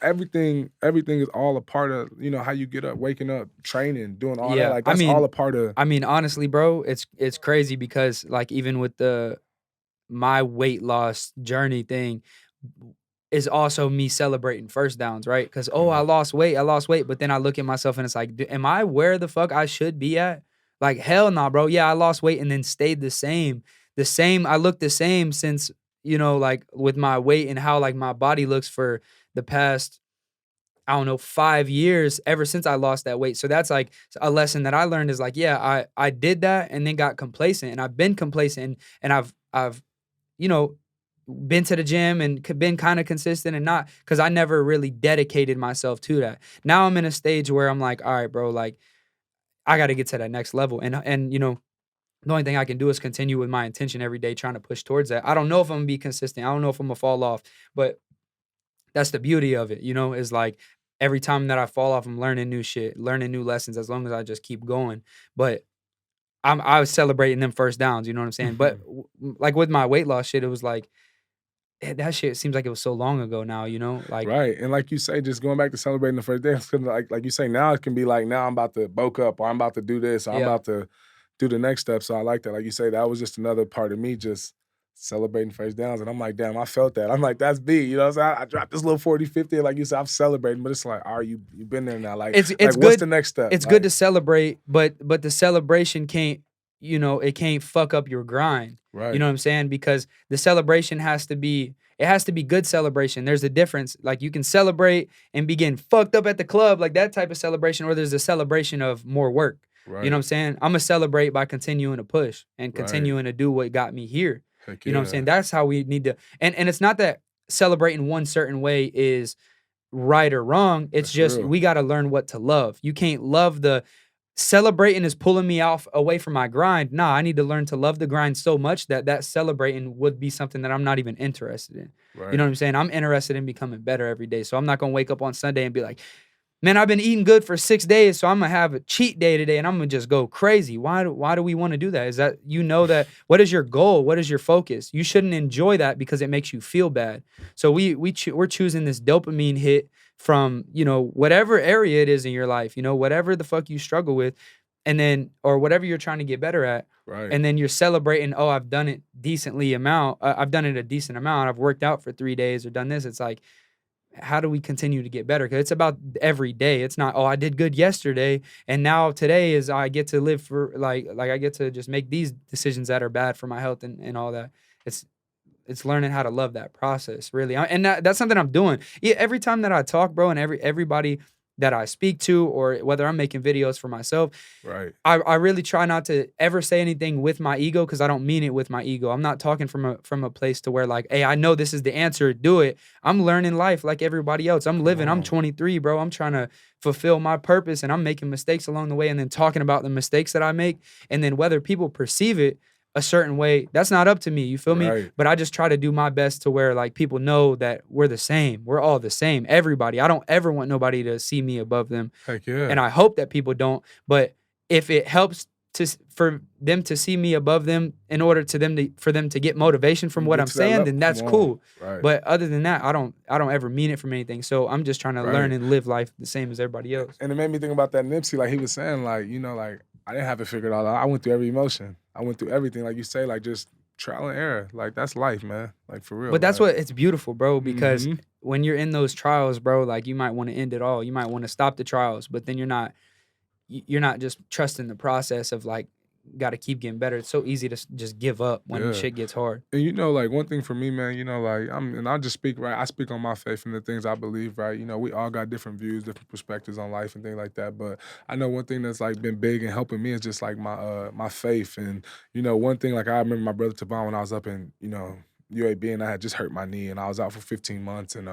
everything is all a part of, how you get up, waking up, training, doing all that. Yeah. Like that's all a part of. I mean, honestly, bro, it's crazy because like even with my weight loss journey thing is also me celebrating first downs, right? Because Mhm. I lost weight, but then I look at myself and it's like, am I where the fuck I should be at? Like hell no, bro. Yeah, I lost weight and then stayed the same. I look the same since like with my weight and how like my body looks for the past I don't know 5 years ever since I lost that weight. So that's like a lesson that I learned is like, yeah, I did that and then got complacent and I've been complacent and I've you know, been to the gym and been kind of consistent and not because I never really dedicated myself to that. Now I'm in a stage where I'm like, all right, bro, like I got to get to that next level. And the only thing I can do is continue with my intention every day, trying to push towards that. I don't know if I'm gonna be consistent. I don't know if I'm gonna fall off, but that's the beauty of it, is like every time that I fall off, I'm learning new shit, learning new lessons as long as I just keep going. But I was celebrating them first downs, you know what I'm saying? But like with my weight loss shit, it was like that shit seems like it was so long ago now, like Right, and like you say, just going back to celebrating the first day, it's kinda like you say, now it can be like, now I'm about to bulk up, or I'm about to do this, or I'm yeah. about to do the next step, so I like that. Like you say, that was just another part of me just celebrating first downs, and I'm like, "Damn, I felt that." I'm like, "That's me," you know what I'm saying? I dropped this little 40, 50, and like you said, I'm celebrating, but it's like, "Alright, you've been there now." Like It's what's good the next step? it's good Like to celebrate, but the celebration can't, it can't fuck up your grind. You know right, what I'm saying? Because the celebration has to be good celebration. There's a difference. Like you can celebrate and be getting fucked up at the club, like that type of celebration, or there's a celebration of more work. You know what right, I'm saying? I'm gonna celebrate by continuing to push and right. continuing to do what got me here. Heck You know what I'm saying? yeah. That's how we need to and it's not that celebrating one certain way is right or wrong. It's That's just real. we got to learn what to love. You can't love the celebrating is pulling me off away from my grind. Nah, I need to learn to love the grind so much that celebrating would be something that I'm not even interested in. You know Right, what I'm saying? I'm interested in becoming better every day. So I'm not gonna wake up on Sunday and be like, man, I've been eating good for 6 days, so I'm gonna have a cheat day today, and I'm gonna just go crazy. Why do we want to do that? Is that that what is your goal? What is your focus? You shouldn't enjoy that because it makes you feel bad. So we're choosing this dopamine hit from whatever area it is in your life, whatever the fuck you struggle with, and then or whatever you're trying to get better at. right, And then you're celebrating, oh, I've done it decently amount. I've done it a decent amount. I've worked out for 3 days or done this. It's like, how do we continue to get better? Because it's about every day. It's not, oh, I did good yesterday, and now today is I get to live for like I get to just make these decisions that are bad for my health and all that. It's it's learning how to love that process, really. And that's something I'm doing. Yeah, every time that I talk, bro, and everybody that I speak to, or whether I'm making videos for myself, right, I really try not to ever say anything with my ego because I don't mean it with my ego. I'm not talking from a place to where like, hey, I know this is the answer, do it. I'm learning life like everybody else. I'm come living. I'm on. 23, bro. I'm trying to fulfill my purpose and I'm making mistakes along the way and then talking about the mistakes that I make. And then whether people perceive it a certain way, that's not up to me. You feel me? Right. But I just try to do my best to where like people know that we're the same. We're all the same. Everybody. I don't ever want nobody to see me above them. Heck And yeah. I hope that people don't. But if it helps for them to see me above them in order for them to get motivation from what Get I'm to that saying, level. then Come that's on. cool. Right, But other than that, I don't ever mean it from anything. So I'm just trying to learn right. and live life the same as everybody else. And it made me think about that Nipsey, like he was saying, like, like I didn't have it figured out. I went through every emotion. I went through everything, like you say, like just trial and error. Like that's life, man. Like for real. But that's Like, what it's beautiful, bro, because mm-hmm. when you're in those trials, bro, like you might want to end it all. You might want to stop the trials, but then you're not just trusting the process of like got to keep getting better. It's so easy to just give up when Yeah. shit gets hard. And like one thing for me, man, like and I'll just speak, right. I speak on my faith and the things I believe, right. We all got different views, different perspectives on life and things like that. But I know one thing that's like been big and helping me is just like my faith. And one thing, like I remember my brother Tavon when I was up in, UAB, and I had just hurt my knee and I was out for 15 months. And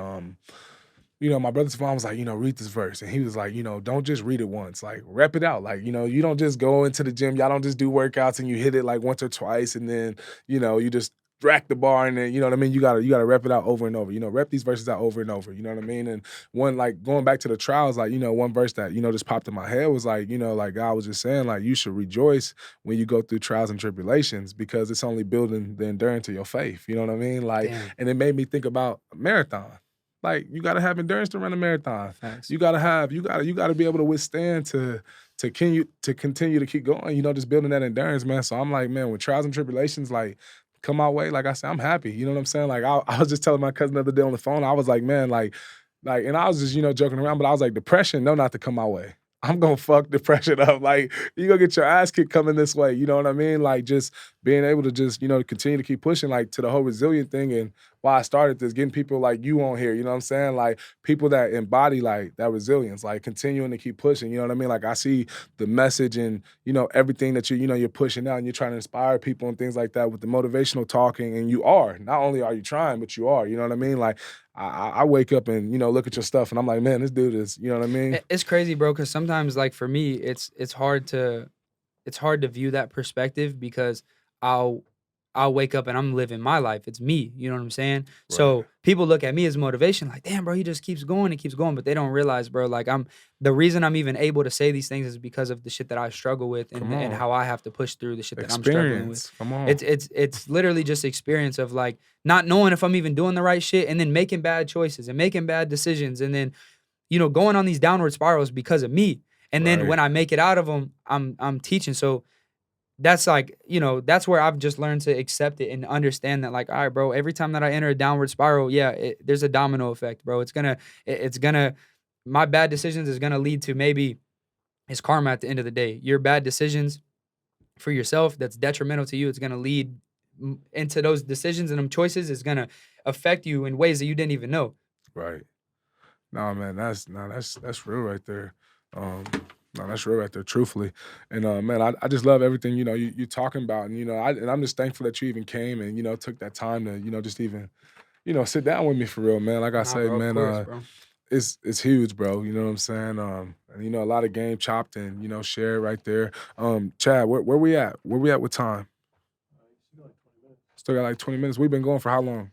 my brother's mom was like, read this verse. And he was like, don't just read it once, like rep it out. Like, you don't just go into the gym. Y'all don't just do workouts and you hit it like once or twice and then, you just rack the bar and then, you know what I mean? You gotta rep it out over and over. Rep these verses out over and over. You know what I mean? And one, like going back to the trials, like, one verse that, just popped in my head was like, like God was just saying, like, you should rejoice when you go through trials and tribulations because it's only building the endurance of your faith. You know what I mean? Like, Damn. and it made me think about a marathon. Like you gotta have endurance to run a marathon. Facts. You gotta be able to withstand to continue to keep going. Just building that endurance, man. So I'm like, man, when trials and tribulations like come my way, like I said, I'm happy. You know what I'm saying? Like I was just telling my cousin the other day on the phone. I was like, man, like, and I was just joking around, but I was like, depression, no, not to come my way. I'm gonna fuck depression up. Like you gonna get your ass kicked coming this way. You know what I mean? Like just being able to just continue to keep pushing like to the whole resilient thing and why I started this, getting people like you on here, you know what I'm saying? Like people that embody like that resilience, like continuing to keep pushing, you know what I mean? Like I see the message and, everything that you're pushing out and you're trying to inspire people and things like that with the motivational talking. And you are, not only are you trying, but you are, you know what I mean? Like I wake up and, look at your stuff and I'm like, man, this dude is, you know what I mean? It's crazy, bro, because sometimes like for me, it's hard to view that perspective because I'll wake up and I'm living my life. It's me. You know what I'm saying? Right. So people look at me as motivation, like, damn, bro, he just keeps going and keeps going. But they don't realize, bro, like the reason I'm even able to say these things is because of the shit that I struggle with and how I have to push through the shit that I'm struggling with. Come on. It's literally just experience of like not knowing if I'm even doing the right shit and then making bad choices and making bad decisions and then, going on these downward spirals because of me. And then when I make it out of them, I'm teaching. So that's like, that's where I've just learned to accept it and understand that like, all right, bro, every time that I enter a downward spiral, there's a domino effect, bro. It's gonna, my bad decisions is gonna lead to maybe it's karma at the end of the day. Your bad decisions for yourself that's detrimental to you, it's gonna lead into those decisions and them choices is gonna affect you in ways that you didn't even know. Right. No, man, that's real right there. No, that's real right there, truthfully. And man, I just love everything you talking about, and and I'm just thankful that you even came and took that time to just even sit down with me for real, man. Like I say, Bro, man, of course, bro. it's huge, bro. You know what I'm saying? And a lot of game chopped and shared right there. Chad, where we at? Where we at with time? Still got like 20 minutes. We've been going for how long?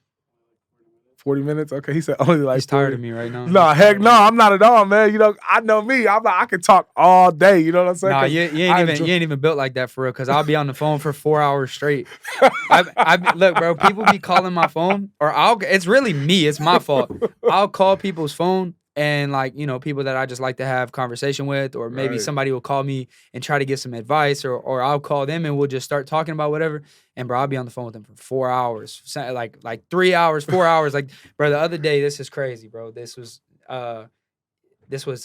40 minutes? Okay, he said only like He's 40. tired of me right now. No, heck no, I'm not at all, man. I know me. I can talk all day. You know what I'm saying? Nah, you ain't even built like that for real. Cause I'll be on the phone for 4 hours straight. Look, bro. People be calling my phone, or it's really me. It's my fault. I'll call people's phone, and like people that I just like to have conversation with, or maybe Right. somebody will call me and try to get some advice, or I'll call them and we'll just start talking about whatever. And bro, I'll be on the phone with them for 4 hours, like 3 hours, 4 hours. Like, bro, the other day, this is crazy, bro. This was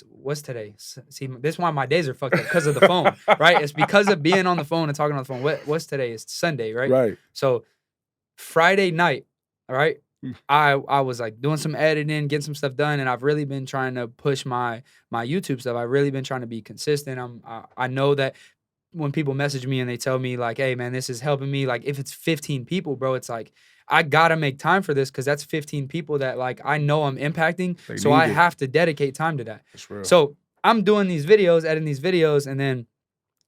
what's today? See, this is why my days are fucked up because of the phone, right? It's because of being on the phone and talking on the phone. What's today? It's Sunday, right? Right. So Friday night, all right, I was like doing some editing, getting some stuff done, and I've really been trying to push my YouTube stuff. I've really been trying to be consistent. I know that when people message me and they tell me like, hey man, this is helping me, like if it's 15 people, bro, it's like I gotta make time for this because that's 15 people that like I know I'm impacting. So I have to dedicate time to that. That's real. So I'm doing these videos, editing these videos, and then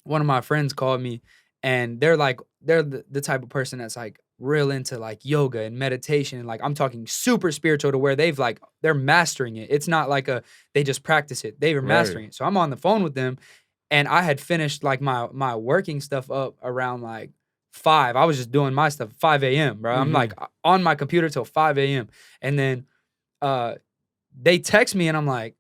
one of my friends called me and they're the type of person that's like real into like yoga and meditation. And like I'm talking super spiritual to where they're mastering it. It's not like they just practice it. They were mastering it. So I'm on the phone with them and I had finished like my working stuff up around like 5. I was just doing my stuff 5 a.m., bro. I'm like on my computer till 5 a.m. And then they text me and I'm like,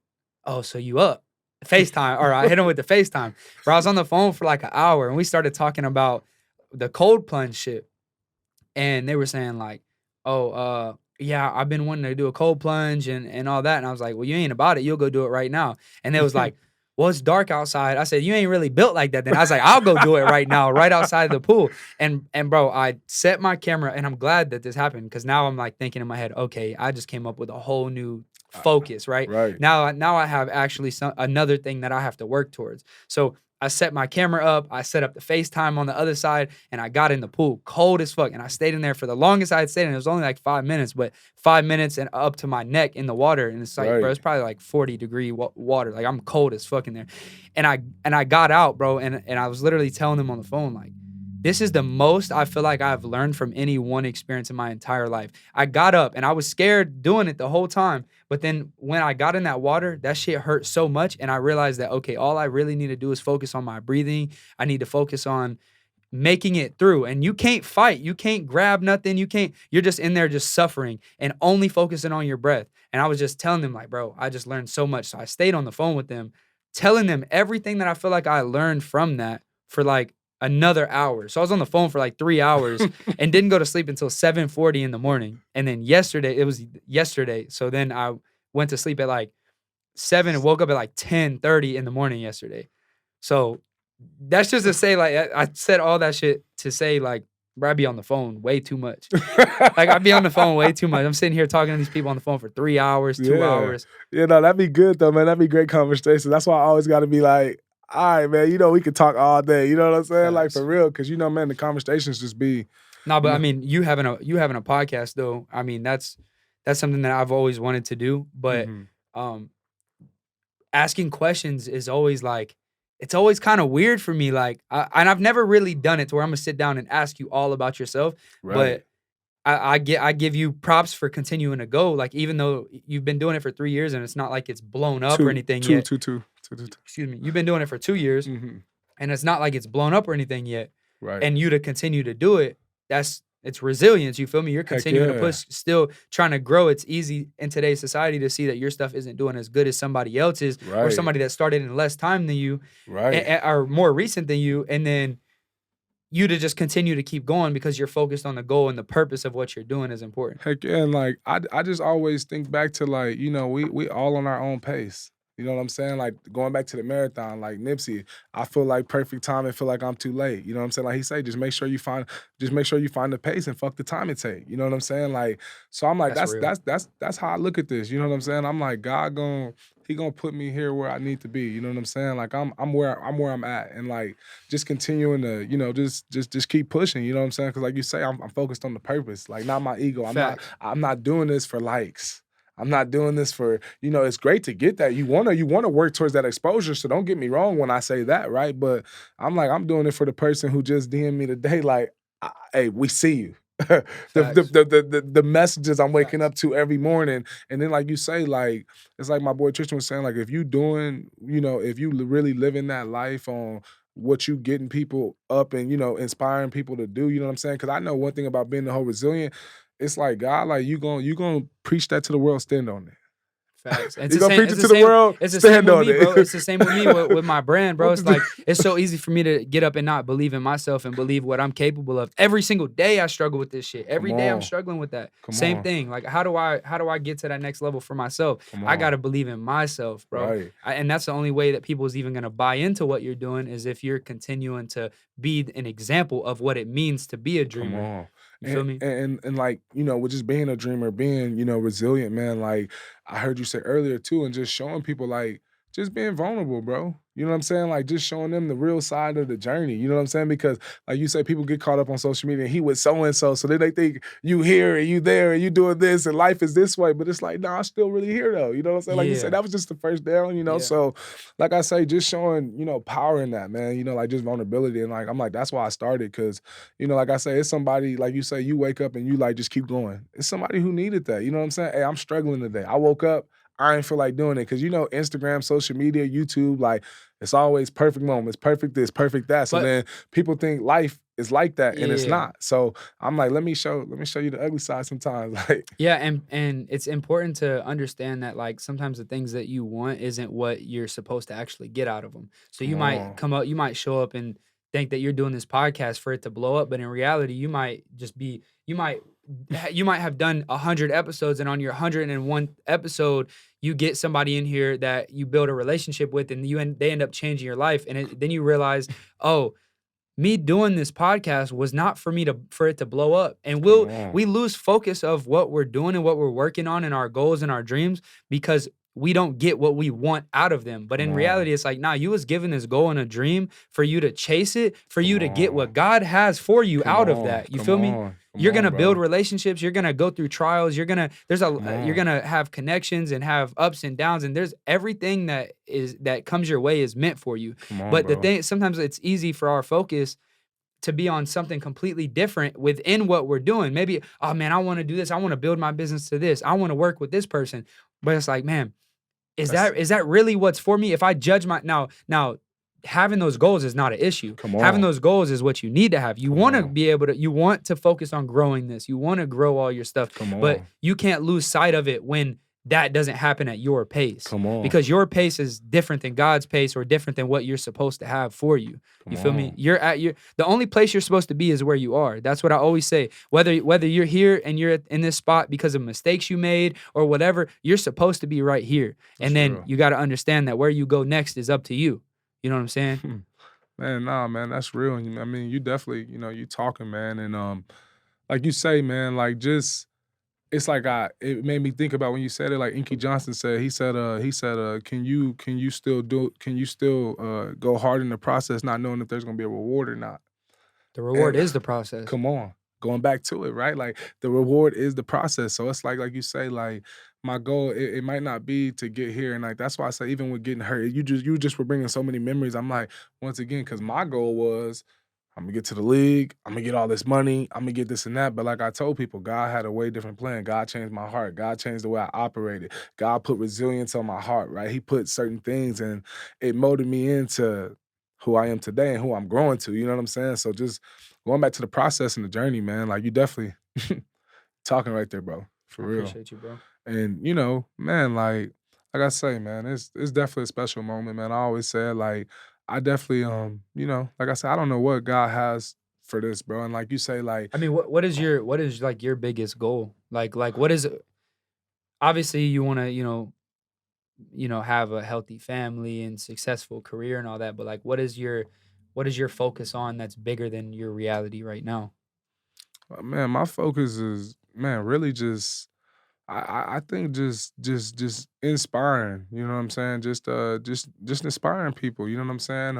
oh, so you up? FaceTime. Or I hit him with the FaceTime. Bro, I was on the phone for like an hour and we started talking about the cold plunge shit, and they were saying like, "Oh, yeah, I've been wanting to do a cold plunge and all that." And I was like, "Well, you ain't about it. You'll go do it right now." And they was like, "Well, it's dark outside." I said, "You ain't really built like that." Then I was like, "I'll go do it right now, right outside the pool." And bro, I set my camera, and I'm glad that this happened because now I'm like thinking in my head, okay, I just came up with a whole new focus, right? Right. Now I have actually another thing that I have to work towards. So I set my camera up, I set up the FaceTime on the other side, and I got in the pool, cold as fuck. And I stayed in there for the longest I had stayed in. It was only like 5 minutes, but 5 minutes and up to my neck in the water. And it's like, bro, Right. it's probably like 40-degree water. Like I'm cold as fuck in there. And I got out, bro, and I was literally telling them on the phone, like, this is the most I feel like I've learned from any one experience in my entire life. I got up and I was scared doing it the whole time. But then when I got in that water, that shit hurt so much. And I realized that, okay, all I really need to do is focus on my breathing. I need to focus on making it through. And you can't fight. You can't grab nothing. You're just in there just suffering and only focusing on your breath. And I was just telling them, like, bro, I just learned so much. So I stayed on the phone with them, telling them everything that I feel like I learned from that for like another hour. So I was on the phone for like 3 hours and didn't go to sleep until 7:40 in the morning. And then it was yesterday. So then I went to sleep at like 7 and woke up at like 10:30 in the morning yesterday. So that's just to say, like, I said all that shit to say, like, bro, I be on the phone way too much. Like, I be on the phone way too much. I'm sitting here talking to these people on the phone for 3 hours, 2 Yeah. hours. Yeah, no, that'd be good though, man. That'd be great conversation. That's why I always gotta be like, all right, man, we could talk all day. You know what I'm saying? Like for Facts. real. Cause man, the conversations just be, No, you but I know, mean, you having a podcast though, I mean, that's something that I've always wanted to do. But mhm. um asking questions is always like it's always kind of weird for me. Like, and I've never really done it to where I'm gonna sit down and ask you all about yourself. Right. But I give you props for continuing to go. Like, even though you've been doing it for 3 years and it's not like it's blown up or Two, anything two, yet. two, two, two, two, two. Excuse me. You've been doing it for 2 years Mhm. and it's not like it's blown up or anything yet. Right. And you to continue to do it, it's resilience. You feel me? You're Heck continuing to yeah. push, still trying to grow. It's easy in today's society to see that your stuff isn't doing as good as somebody else's or Right. somebody that started in less time than you Right. or more recent than you. And then you to just continue to keep going because you're focused on the goal and the purpose of what you're doing is important. Heck yeah, and like I just always think back to like, we all on our own pace. You know what I'm saying? Like going back to the marathon, like Nipsey, I feel like perfect time and feel like I'm too late. You know what I'm saying? Like he say, just make sure you find the pace and fuck the time it take. You know what I'm saying? Like, so I'm like, That's that's real. that's that's that's how I look at this. You know what I'm saying? I'm like, he gonna put me here where I need to be. You know what I'm saying? Like I'm where I'm at. And like just continuing to, just keep pushing, you know what I'm saying? Cause like you say, I'm focused on the purpose, like not my ego. Facts. I'm not doing this for likes. I'm not doing this for, it's great to get that. You wanna work towards that exposure. So don't get me wrong when I say that, right? But I'm doing it for the person who just DM'd me today, like, hey, we see you. Facts. The messages I'm waking Facts. up to every morning. And then like you say, like, it's like my boy Tristan was saying, like if you doing, if you really living that life on what you getting people up and inspiring people to do, you know what I'm saying? Because I know one thing about being the whole resilient, it's like God, like you gonna preach that to the world, stand on it. Facts. It's You the gonna same. preach It's it the to the same. world, It's the same stand with on me, bro. it. It's the same with me with my brand, bro. What It's the- like it's so easy for me to get up and not believe in myself and believe what I'm capable of. Every single day I struggle with this shit. Come Every day I'm on, struggling with that. come Same on, thing. Like how do I get to that next level for myself? come I on. gotta believe in myself, bro. Right. And that's the only way that people is even gonna buy into what you're doing is if you're continuing to be an example of what it means to be a Come dreamer. on. You And feel me? like, with just being a dreamer, being, resilient, man, like I heard you say earlier too, and just showing people like just being vulnerable, bro. You know what I'm saying? Like just showing them the real side of the journey. You know what I'm saying? Because like you say, people get caught up on social media and he was so and so. So then they think you here and you there and you doing this and life is this way. But it's like, nah, I'm still really here though. You know what I'm saying? Like you said, Yeah. that was just the first down. Yeah. So like I say, just showing, power in that, man, like just vulnerability. And like I'm like, that's why I started. Cause like I say, it's somebody, like you say, you wake up and you like just keep going. It's somebody who needed that. You know what I'm saying? Hey, I'm struggling today. I woke up, I ain't feel like doing it. Cause Instagram, social media, YouTube, like it's always perfect moments, perfect this, perfect that. So But then people think life is like that and it's yeah. not. So I'm like, let me show you the ugly side sometimes. Like, Yeah, and it's important to understand that like sometimes the things that you want isn't what you're supposed to actually get out of them. So come you might on. come up, you might show up and think that you're doing this podcast for it to blow up, but in reality, you might just be you might have done 100 episodes, and on your 101 episode, you get somebody in here that you build a relationship with, and they end up changing your life, and then you realize, oh, me doing this podcast was not for it to blow up. And Come on. we lose focus of what we're doing and what we're working on and our goals and our dreams because we don't get what we want out of them. But Come in on. reality, it's like, nah, you was given this goal and a dream for you to chase it, for Come you to get what on. God has for you Come out of on. that. You Come feel me? on. Come You're on, gonna build bro. relationships. You're gonna go through trials. Come You're on. gonna have connections and have ups and downs. And there's everything that comes your way is meant for you. Come on, But the bro. thing, sometimes it's easy for our focus to be on something completely different within what we're doing. Maybe, oh man, I want to do this. I want to build my business to this. I want to work with this person. But it's like, man, That's is that really what's for me? If I judge now having those goals is not an issue. come Having on. those goals is what you need to have. Come on. You want to focus on growing this. You want to grow all your stuff, Come but on. you can't lose sight of it when that doesn't happen at your pace. Come on. Because your pace is different than God's pace or different than what you're supposed to have for you. Come You feel me? on. The only place you're supposed to be is where you are. That's what I always say. Whether you're here and you're in this spot because of mistakes you made or whatever, you're supposed to be right here. That's And then real. you got to understand that where you go next is up to you. You know what I'm saying? Man, nah, man, that's real. I mean, you definitely, you talking, man, and like you say, man, like just it's like it made me think about when you said it, like Inky Johnson said, can you still go hard in the process not knowing if there's gonna be a reward or not? The reward And is the process. come on, going back to it, right? Like the reward is the process. So it's like you say, like my goal, it might not be to get here, and like that's why I say even with getting hurt, you just were bringing so many memories. I'm like, once again, because my goal was I'm gonna get to the league, I'm gonna get all this money, I'm gonna get this and that. But like I told people, God had a way different plan. God changed my heart. God changed the way I operated. God put resilience on my heart, right? He put certain things and it molded me into who I am today and who I'm growing to. You know what I'm saying? So just going back to the process and the journey, man, like you definitely talking right there, bro. For I real. appreciate you, bro. And man, like I say, man, it's definitely a special moment, man. I always say it, like I definitely like I said, I don't know what God has for this, bro. And like you say, like I mean, what is like your biggest goal? Like what is obviously you want to, have a healthy family and successful career and all that, but like what is your focus on that's bigger than your reality right now? man, my focus is man, really just I think just inspiring, you know what I'm saying? Just inspiring people, you know what I'm saying?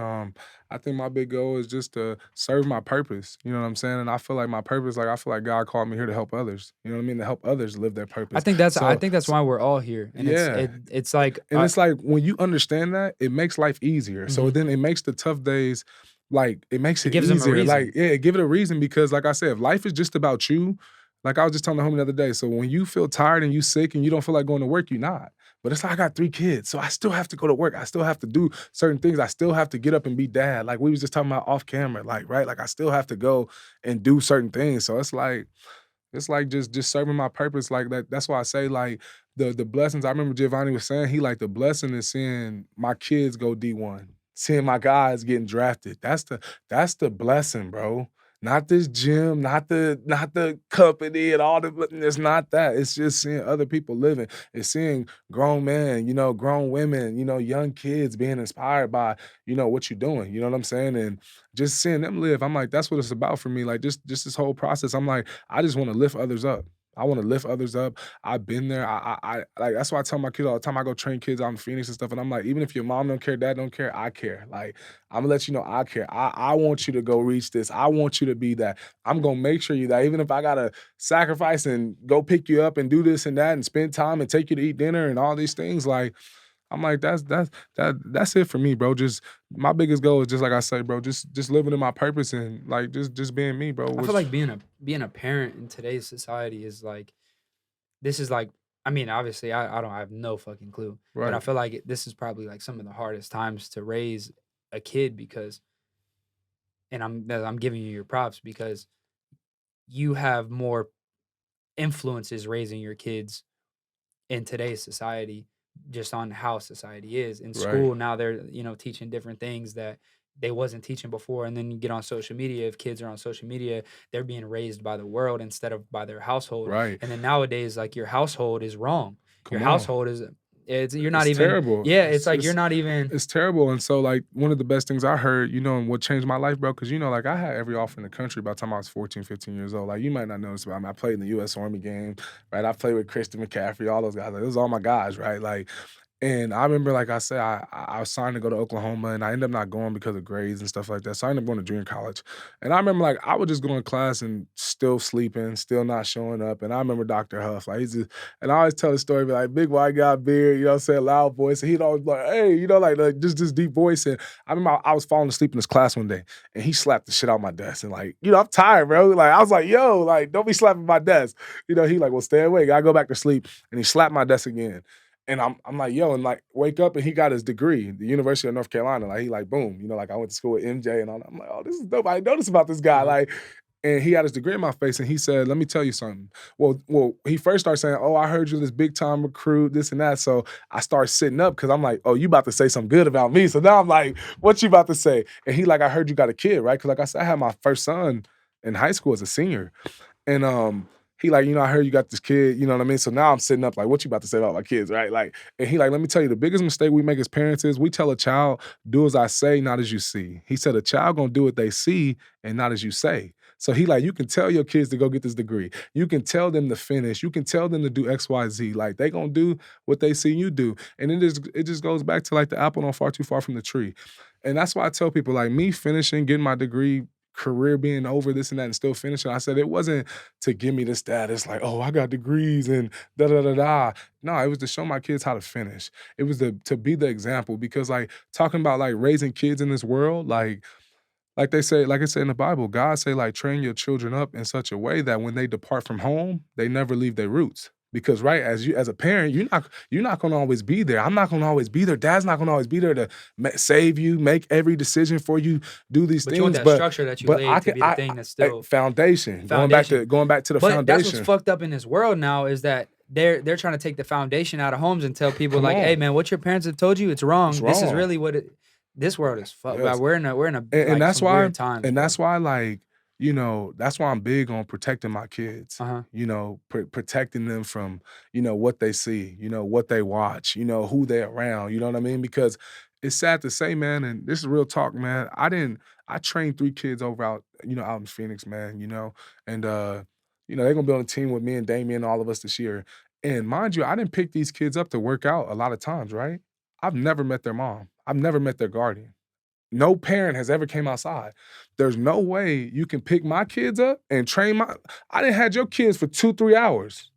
I think my big goal is just to serve my purpose, you know what I'm saying? And I feel like my purpose, like I feel like God called me here to help others. You know what I mean? To help others live their purpose. I So, think that's why we're all here. And yeah. it's like And it's like when you understand that, it makes life easier. So mhm. then it makes the tough days like it makes It it gives them a easier. Like, reason. yeah, give it a reason because like I said, if life is just about you, like I was just telling the homie the other day. So when you feel tired and you sick and you don't feel like going to work, you're not. But it's like I got 3 kids. So I still have to go to work. I still have to do certain things. I still have to get up and be dad. Like we was just talking about off camera. Like, right? Like I still have to go and do certain things. So it's like just serving my purpose like that. That's why I say like the blessings. I remember Giovanni was saying he like the blessing is seeing my kids go D1, seeing my guys getting drafted. That's the blessing, bro. Not this gym, not the company and all the. It's not that. It's just seeing other people living. It's seeing grown men, grown women, young kids being inspired by what you're doing. You know what I'm saying? And just seeing them live. I'm like, that's what it's about for me. Like just this whole process. I'm like, I just want to lift others up. I want to lift others up. I've been there. I like that's why I tell my kids all the time. I go train kids out in Phoenix and stuff, and I'm like, even if your mom don't care, dad don't care, I care. Like I'm gonna let you know I care. I want you to go reach this. I want you to be that. I'm gonna make sure you that. Even if I gotta sacrifice and go pick you up and do this and that and spend time and take you to eat dinner and all these things, like I'm like, that's it for me, bro. Just my biggest goal is just like I say, bro, just living in my purpose and like just being me, bro. I feel Which like being a parent in today's society is like this is like I mean, obviously I have no fucking clue, but I right, feel like this is probably like some of the hardest times to raise a kid because and I'm giving you your props because you have more influences raising your kids in today's society just on how society is. In right, school now they're, teaching different things that they wasn't teaching before. And then you get on social media. If kids are on social media, they're being raised by the world instead of by their household. Right. And then nowadays, like, your household is wrong. Your Come on. household is you're not It's even, terrible. yeah, it's like you're not even. It's terrible. And so, like, one of the best things I heard, and what changed my life, bro, because, like, I had every offer in the country by the time I was 14, 15 years old. Like, you might not know this about me. I played in the U.S. Army game, right? I played with Christian McCaffrey, all those guys. Like, those are all my guys, right? Like, and I remember, like I said, I was signed to go to Oklahoma, and I ended up not going because of grades and stuff like that. So I ended up going to junior college. And I remember, like, I would just go in class and still sleeping, still not showing up. And I remember Dr. Huff, like, and I always tell the story, be like, big white guy, beard, what I'm saying, loud voice. And he'd always be like, hey, like just this deep voice. And I remember I was falling asleep in his class one day, and he slapped the shit out my desk. And, like, I'm tired, bro. Like, I was like, yo, like, don't be slapping my desk. He like, well, stay awake. I go back to sleep. And he slapped my desk again. And I'm like, yo, and like, wake up, and he got his degree, the University of North Carolina. Like, he like, boom, like, I went to school with MJ and all that. I'm like, oh, this is dope. I didn't know this about this guy. Like, and he had his degree in my face, and he said, let me tell you something. Well, he first started saying, oh, I heard you this big time recruit, this and that. So I started sitting up because I'm like, oh, you about to say something good about me. So now I'm like, what you about to say? And he like, I heard you got a kid, right? Because like I said, I had my first son in high school as a senior. And he like, I heard you got this kid, you know what I mean? So now I'm sitting up like, what you about to say about my kids, right? Like, and he like, let me tell you, the biggest mistake we make as parents is we tell a child, do as I say, not as you see. He said a child gonna do what they see and not as you say. So he like, you can tell your kids to go get this degree. You can tell them to finish. You can tell them to do X, Y, Z. Like, they gonna do what they see you do. And it just goes back to like the apple not far too far from the tree. And that's why I tell people, like, me finishing, getting my degree, career being over, this and that, and still finishing. I said it wasn't to give me the status like, oh, I got degrees and da da da da. No, it was to show my kids how to finish. It was to be the example, because like talking about like raising kids in this world, like they say, like I say in the Bible, God say like train your children up in such a way that when they depart from home, they never leave their roots. Because right, as a parent, you're not gonna always be there. I'm not gonna always be there. Dad's not gonna always be there to save you, make every decision for you, do these But things. you want that structure that you laid to be the thing that's still foundation. foundation. Going back to the But foundation. that's what's fucked up in this world now, is that they're trying to take the foundation out of homes and tell people Come like, on. hey man, what your parents have told you, it's wrong. It's This is wrong. really what this world is fucked. Yes. We're in a and like, that's some why weird times. and bro. that's why like that's why I'm big on protecting my kids. Protecting them from what they see, what they watch, who they're around. You know what I mean? Because it's sad to say, man, and this is real talk, man. I trained 3 kids over out in Phoenix, man. And they're gonna be on a team with me and Damien and all of us this year. And mind you, I didn't pick these kids up to work out a lot of times, right? I've never met their mom. I've never met their guardian. No parent has ever came outside. There's no way you can pick my kids up and train I didn't had your kids for 2, 3 hours.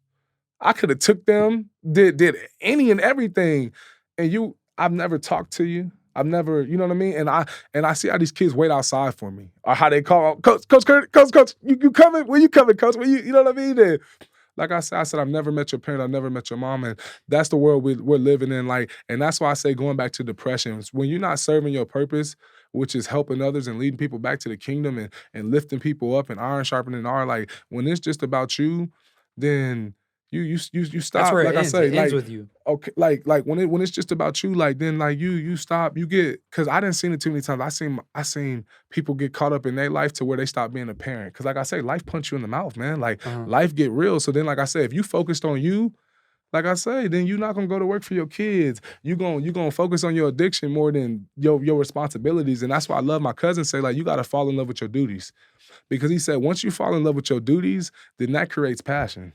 I could have took them, did any and everything. And I've never talked to you. I've never, you know what I mean? And I see how these kids wait outside for me. Or how they call, Coach, you coming? Where you coming, Coach? You know what I mean? And like I said, I've never met your parent, I've never met your mom, and that's the world we're living in. Like, and that's why I say, going back to depression, when you're not serving your purpose, which is helping others and leading people back to the kingdom and lifting people up and iron sharpening iron. Like, when it's just about you, then you stop. That's where like it I ends. say, It ends with you. okay, like when it's just about you, like then like you stop. You get, because I didn't seen it too many times. I seen people get caught up in their life to where they stop being a parent. Because like I say, life punch you in the mouth, man. Like life get real. So then, like I say, if you focused on you, like I say, then you're not gonna go to work for your kids. You gonna focus on your addiction more than your responsibilities. And that's why I love my cousin say, like, you gotta fall in love with your duties. Because he said, once you fall in love with your duties, then that creates passion.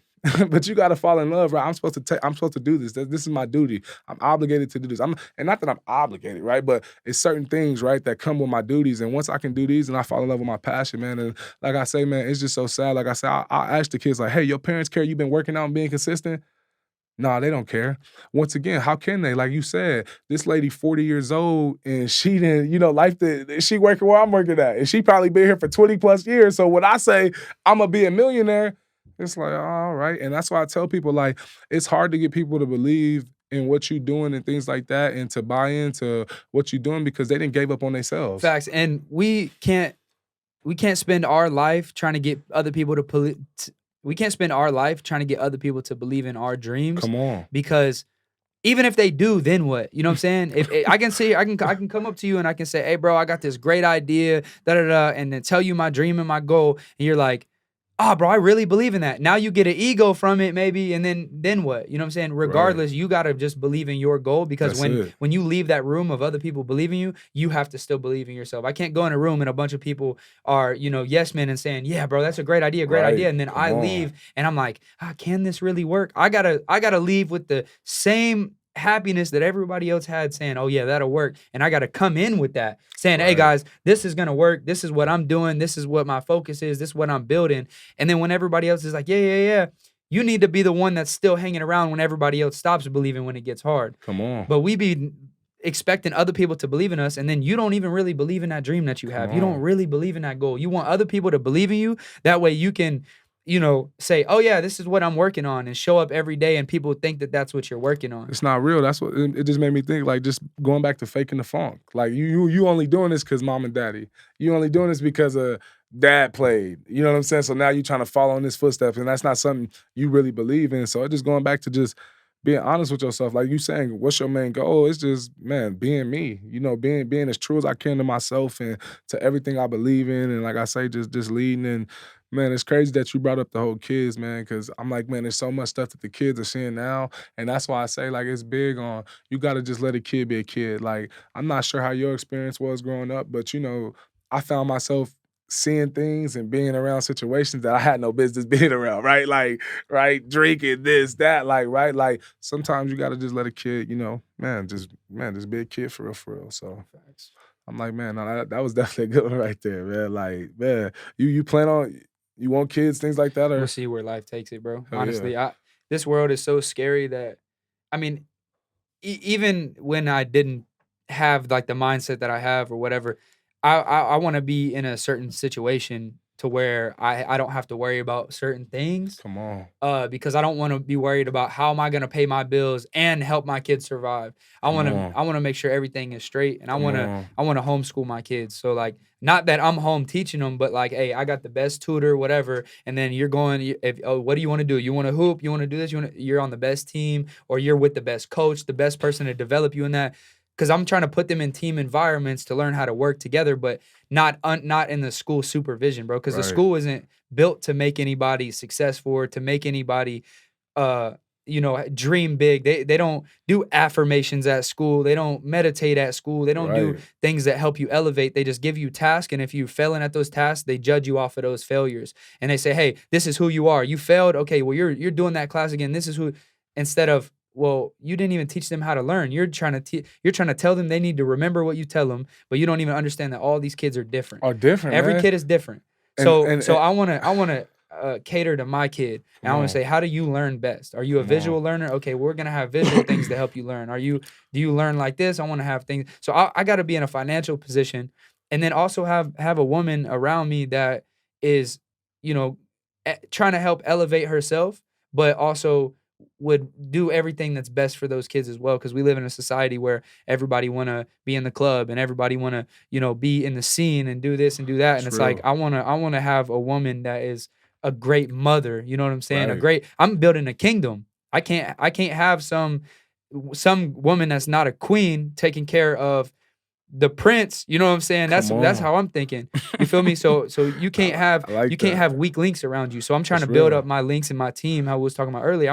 But you gotta fall in love, right? I'm supposed to do this. This is my duty. I'm obligated to do this. And not that I'm obligated, right? But it's certain things, right, that come with my duties. And once I can do these, and I fall in love with my passion, man. And like I say, man, it's just so sad. Like I say, I ask the kids, like, hey, your parents care you been working out and being consistent? Nah, they don't care. Once again, how can they? Like you said, this lady 40 years old, and she didn't, she working where I'm working at. And she probably been here for 20 plus years. So when I say I'm gonna be a millionaire, it's like, all right. And that's why I tell people, like, it's hard to get people to believe in what you're doing and things like that, and to buy into what you're doing, because they didn't give up on themselves. Facts. And we can't spend our life trying to get other people we can't spend our life trying to get other people to believe in our dreams. Come on. Because even if they do, then what? You know what I'm saying? If I can say, I can come up to you and I can say, hey, bro, I got this great idea, and then tell you my dream and my goal, and you're like, bro, I really believe in that. Now you get an ego from it, maybe, and then what? You know what I'm saying? Right. Regardless, you gotta just believe in your goal, because That's it. when you leave that room of other people believing you, you have to still believe in yourself. I can't go in a room and a bunch of people are, yes men and saying, yeah, bro, that's a great Right. idea, and then Come I on. leave and I'm like, can this really work? I gotta leave with the same happiness that everybody else had, saying, oh yeah, that'll work, and I gotta come in with that, saying, hey Right. guys, this is gonna work. This is what I'm doing. This is what my focus is. This is what I'm building. And then when everybody else is like, yeah, yeah, yeah, you need to be the one that's still hanging around when everybody else stops believing when it gets hard. Come on. But we be expecting other people to believe in us, and then you don't even really believe in that dream that you Come have. You don't on. really believe in that goal. You want other people to believe in you. That way you can, say, oh yeah, this is what I'm working on, and show up every day, and people think that that's what you're working on. It's not real. That's what it just made me think. Like just going back to faking the funk. Like you only doing this because mom and daddy. You only doing this because dad played. You know what I'm saying? So now you trying to follow in his footsteps, and that's not something you really believe in. So it just going back to just being honest with yourself. Like you saying, what's your main goal? It's just, man, being me. Being as true as I can to myself and to everything I believe in. And like I say, just leading. And man, it's crazy that you brought up the whole kids, man, because I'm like, man, there's so much stuff that the kids are seeing now. And that's why I say, like, it's big on you got to just let a kid be a kid. Like, I'm not sure how your experience was growing up, but I found myself seeing things and being around situations that I had no business being around, right? Like, right, drinking this, that, like, right? Like, sometimes you got to just let a kid, just be a kid for real. So Facts. I'm like, man, no, that was definitely a good one right there, man. Like, man, you plan on you want kids, things like that, We'll or see where life takes it, bro. hell yeah, Honestly, I this world is so scary that, I mean, even when I didn't have like the mindset that I have or whatever, I want to be in a certain situation to where I don't have to worry about certain things, come on, because I don't want to be worried about how am I going to pay my bills and help my kids survive. I come want to on, I want to make sure everything is straight, and I come want to on, I want to homeschool my kids. So like, not that I'm home teaching them, but like, hey, I got the best tutor, whatever. And then you're going, if what do you want to do? You want to hoop? You want to do this? You're on the best team, or you're with the best coach, the best person to develop you in that. Because I'm trying to put them in team environments to learn how to work together, but not in the school supervision, bro. Because the right, school isn't built to make anybody successful or to make anybody dream big. They don't do affirmations at school. They don't meditate at school. They don't do right, things that help you elevate. They just give you tasks, and if you're failing at those tasks, they judge you off of those failures. And they say, "Hey, this is who you are. You failed. Okay, well you're doing that class again. This is who." Instead of, well, you didn't even teach them how to learn. You're trying to tell them they need to remember what you tell them, but you don't even understand that all these kids are different. are different, Every man, kid is different. and So and, so and I wanna cater to my kid, and come I wanna on, say, how do you learn best? Are you a come on, visual learner? Okay, we're gonna have visual things to help you learn. Do you learn like this? I wanna have things. So I got to be in a financial position, and then also have a woman around me that is, you know, trying to help elevate herself, but also would do everything that's best for those kids as well. Because we live in a society where everybody want to be in the club, and everybody want to, be in the scene and do this and do that. And it's like, true, I want to have a woman that is a great mother. You know what I'm saying? right, I'm building a kingdom. I can't have some woman that's not a queen taking care of the prince. You know what I'm saying? That's come that's on. how I'm thinking. You feel me? So you I, can't have I like you can't that. have weak links around you. So I'm trying That's to build up real. my links in my team. How we was talking about earlier.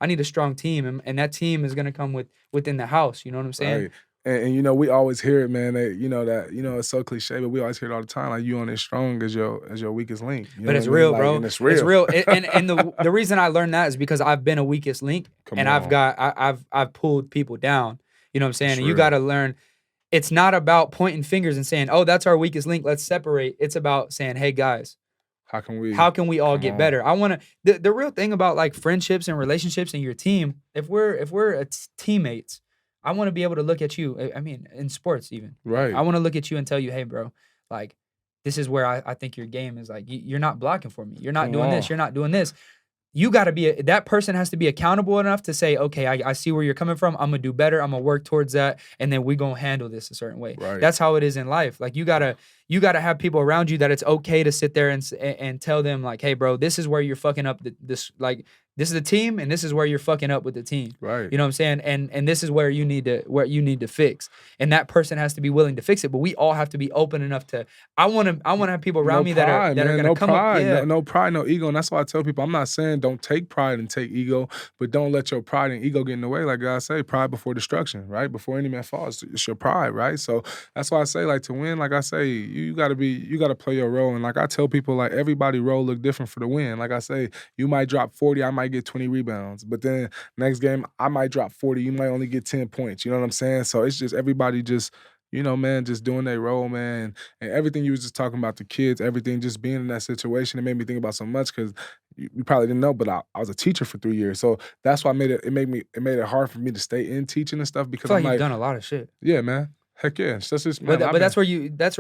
I need a strong team, and that team is gonna come within the house. You know what I'm saying? Right. And we always hear it, man, it's so cliche, but we always hear it all the time. Like you only as strong as your weakest link. You know But what it's I mean? real, Like, bro. and it's It's real. real. And the reason I learned that is because I've been a weakest link, Come and on. I've pulled people down. You know what I'm saying? That's And you real. gotta learn. It's not about pointing fingers and saying, "Oh, that's our weakest link. Let's separate." It's about saying, "Hey, guys, How can we how can we all come get on? better?" I want to. The real thing about like friendships and relationships in your team, if we're teammates, I want to be able to look at you. I mean, in sports even, I Right. want to look at you and tell you, "Hey, bro, like this is where I think your game is like you're not blocking for me. You're not Come doing this. on. You're not doing this." You got to that person has to be accountable enough to say, okay, I see where you're coming from. I'm gonna do better. I'm gonna work towards that, and then we gonna handle this a certain way. Right. That's how it is in life. Like you gotta have people around you that it's okay to sit there and tell them like, hey, bro, this is where you're fucking up. This, like, This is a team, and this is where you're fucking up with the team. Right. You know what I'm saying? And this is where you need to fix. And that person has to be willing to fix it. But we all have to be open enough to. I wanna have people around No me pride, that are man. gonna No come up. pride. Yeah. No pride, no ego. And that's why I tell people, I'm not saying don't take pride and take ego, but don't let your pride and ego get in the way. Like God say, pride before destruction, right? Before any man falls, it's your pride, right? So that's why I say, like, to win, like I say, you gotta play your role. And like I tell people, like, everybody role look different for the win. Like I say, you might drop 40, I might get 20 rebounds. But then next game, I might drop 40, you might only get 10 points. You know what I'm saying? So it's just everybody just, man, just doing their role, man. And everything you was just talking about, the kids, everything, just being in that situation, it made me think about so much because you probably didn't know, but I was a teacher for 3 years. So that's why it made it hard for me to stay in teaching and stuff I because feel I'm like you've like, done a lot of shit. yeah, man. Heck yeah. That's just, man, But that's where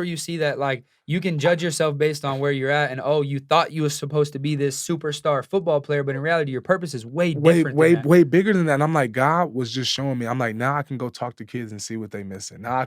you see that, like, you can judge yourself based on where you're at, and oh, you thought you was supposed to be this superstar football player, but in reality your purpose is way way, different than way, that. way bigger than that. And I'm like, God was just showing me. I'm like, now I can go talk to kids and see what they missing. Now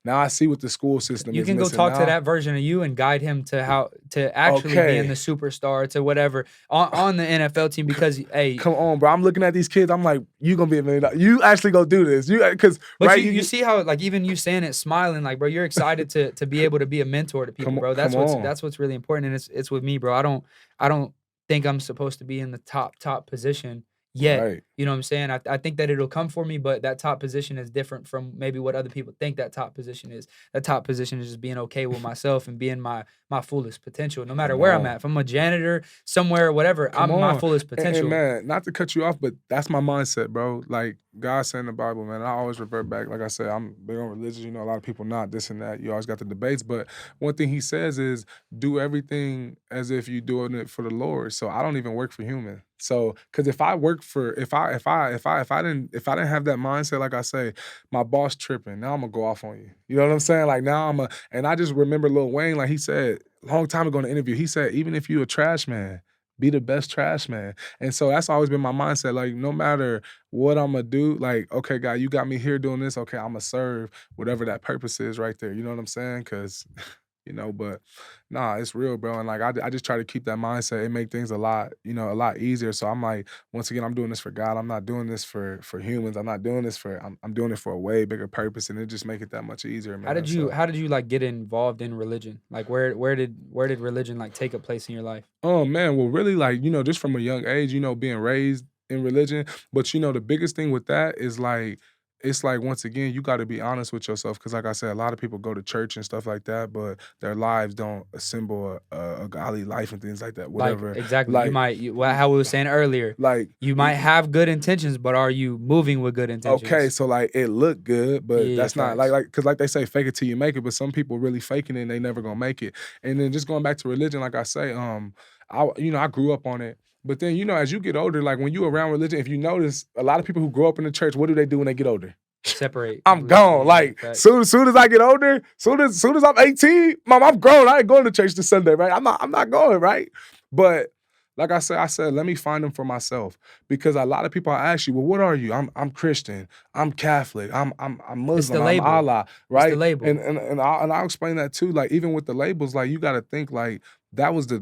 I see what the school system You is can go missing. talk to Now, that version of you and guide him to how to actually being the okay. superstar, to whatever on the NFL team, because hey, Come on, bro. I'm looking at these kids. I'm like, you gonna be $1 million. You actually go do this. Because but right, you see how, like, even you saying it smiling, like, bro, you're excited to be able to be a mentor to people, bro. come on. That's what's really important, and it's with me, bro. I don't think I'm supposed to be in the top position yet. Right. You know what I'm saying? I think that it'll come for me, but that top position is different from maybe what other people think that top position is. That top position is just being okay with myself and being my fullest potential, no matter Come where I'm at. on. If I'm a janitor somewhere, whatever, Come I'm my on. fullest And potential. man, not to cut you off, but that's my mindset, bro. Like God said in the Bible, man. I always revert back. Like I said, I'm big on religion. You know, a lot of people not this and that. You always got the debates. But one thing he says is do everything as if you're doing it for the Lord. So I don't even work for human. So because if I work for if I didn't have that mindset, like I say, my boss tripping. Now I'm gonna go off on you. You know what I'm saying? Like now and I just remember Lil Wayne, like he said a long time ago in the interview, he said, even if you a trash man, be the best trash man. And so that's always been my mindset. Like, no matter what I'm gonna do, like, okay, God, you got me here doing this. Okay, I'm gonna serve whatever that purpose is right there. You know what I'm saying? Cause, but nah, it's real, bro. And like, I just try to keep that mindset. It make things a lot easier. So I'm like, once again, I'm doing this for God. I'm not doing this for humans. I'm not doing this I'm doing it for a way bigger purpose. And it just make it that much easier, How man. did you So. how did you like get involved in religion? Like where did religion like take a place in your life? Oh man, well really like, just from a young age, being raised in religion. But the biggest thing with that is like it's like once again, you gotta be honest with yourself. Cause like I said, a lot of people go to church and stuff like that, but their lives don't assemble a godly life and things like that. Like, Whatever. exactly. Like How we were saying earlier, like you might have good intentions, but are you moving with good okay, intentions? so like it looked good, but Yeah, that's not like facts. because like they say, fake it till you make it. But some people really faking it and they never gonna make it. And then just going back to religion, like I say, I grew up on it. But then as you get older, like when you around religion, if you notice, a lot of people who grow up in the church, what do when they get older? Separate I'm completely. gone. Yeah, Like facts. soon as I get older, soon as I'm 18, mom, I'm grown. I ain't going to church this Sunday, right? I'm not going, right? But like I said, let me find them for myself. Because a lot of people ask you, well, what are you? I'm Christian, I'm Catholic, I'm It's the Muslim, I'm label. Allah, It's the right? label. And I'll explain that too. Like even with the labels, like you gotta think like that was the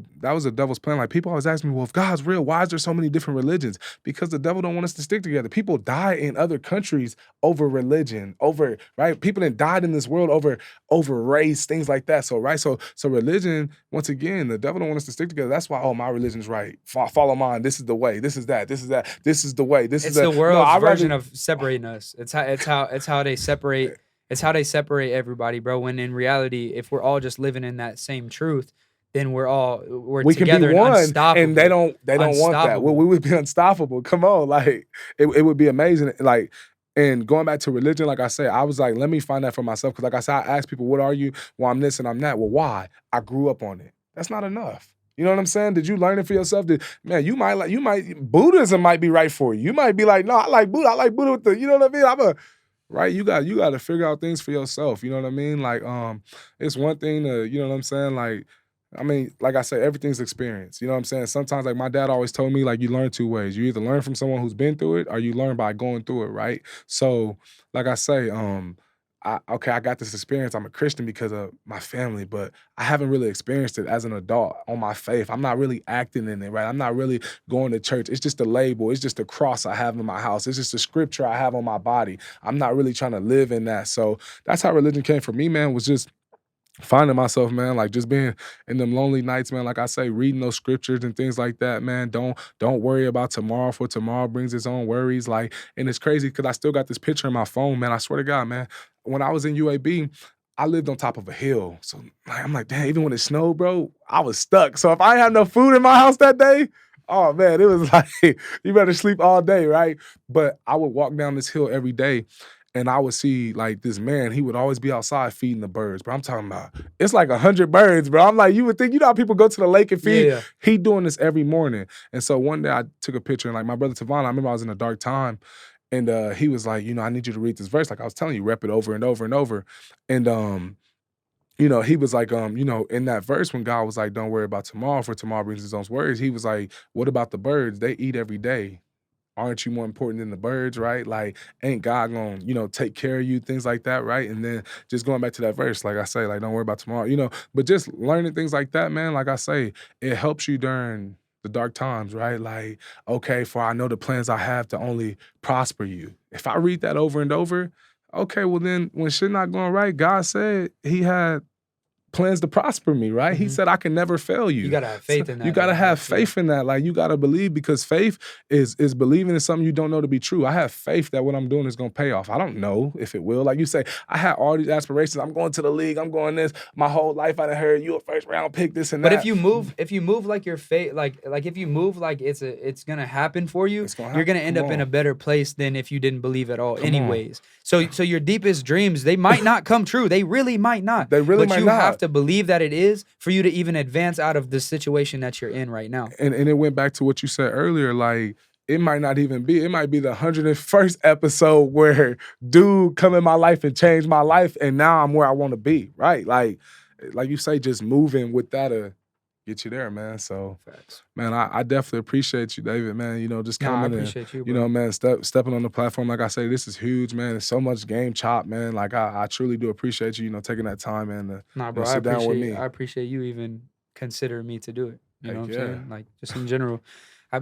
devil's plan. Like people always ask me, well, if God's real, why is there so many different religions? Because the devil don't want us to stick together. People die in other countries over religion, over right. People that died in this world over race, things like that. So right, so religion. Once again, the devil don't want us to stick together. That's why, oh, my religion's right. Follow mine. This is the way. This is that. This is that. This is the way. This is It's the the no. world's I version rather of separating us. It's how they separate. It's how they separate everybody, bro. When in reality, if we're all just living in that same truth, then we're we can be together and one, and they unstoppable. don't want that. We Unstoppable. would be unstoppable. Come on, like it would be amazing. Like, and going back to religion, like I said, I was like, let me find that for myself. Because like I said, I ask people, what are you? Well, I'm this and I'm that. Well, why? I grew up on it. That's not enough. You know what I'm saying? Did you learn it for yourself? Man, Buddhism might be right for you. You might be like, no, I like Buddha. I like Buddha with the, you know what I mean? Right. You got to figure out things for yourself. You know what I mean? Like, it's one thing to, you know what I'm saying? Like, I mean, like I said, everything's experience. You know what I'm saying? Sometimes, like my dad always told me, like you learn two ways. You either learn from someone who's been through it, or you learn by going through it, right? So, like I say, I got this experience. I'm a Christian because of my family, but I haven't really experienced it as an adult on my faith. I'm not really acting in it, right? I'm not really going to church. It's just a label. It's just a cross I have in my house. It's just a scripture I have on my body. I'm not really trying to live in that. So that's how religion came for me, man, was just finding myself, man, like just being in them lonely nights, man. Like I say, reading those scriptures and things like that, man. Don't worry about tomorrow, for tomorrow brings its own worries. Like, and it's crazy because I still got this picture in my phone, man. I swear to God, man. When I was in UAB, I lived on top of a hill. So like, I'm like, damn, even when it snowed, bro, I was stuck. So if I had no food in my house that day, oh man, it was like you better sleep all day, right? But I would walk down this hill every day and I would see like this man, he would always be outside feeding the birds. But I'm talking about it's like 100 birds, bro. I'm like, you would think, you know how people go to the lake and feed? Yeah. He doing this every morning. And so one day I took a picture and like my brother Tavon, I remember I was in a dark time. And he was like, I need you to read this verse. Like I was telling you, rep it over and over and over. And he was like, in that verse when God was like, don't worry about tomorrow, for tomorrow brings his own worries, he was like, what about the birds? They eat every day. Aren't you more important than the birds, right? Like, ain't God gonna, take care of you, things like that, right? And then just going back to that verse, like I say, like, don't worry about tomorrow, but just learning things like that, man, like I say, it helps you during the dark times, right? Like, okay, for I know the plans I have to only prosper you. If I read that over and over, okay, well then when shit not going right, God said he had plans to prosper me, right? He Mhm. said I can never fail you. You gotta have faith in that. You gotta though, have like, yeah. faith in that. Like you gotta believe, because faith is believing in something you don't know to be true. I have faith that what I'm doing is gonna pay off. I don't know if it will. Like you say, I had all these aspirations. I'm going to the league. I'm going this. My whole life I done heard you a first round pick, this and But that. if you move like your fate, like if you move like it's gonna happen for you, It's gonna you're happen. gonna end Come up in a on. better place than if you didn't believe at all. Come on. Anyways, so your deepest dreams, they might not come true. They really might not. They really But might you have not. to believe that it is for you to even advance out of the situation that you're in right now. And it went back to what you said earlier, like it might not even be, it might be the 101st episode where dude come in my life and change my life, and now I'm where I want to be, right? Like you say, just moving with that get you there, man. So Facts. man, I definitely appreciate you, David, man. Just Nah, I coming and appreciate you, bro. man, stepping on the platform. Like I say, this is huge, man. There's so much game chop, man. Like I truly do appreciate you, taking that time and to Nah, bro, I sit down with me. appreciate you even considering me to do it. You know Heck what I'm yeah. saying? Like just in general. I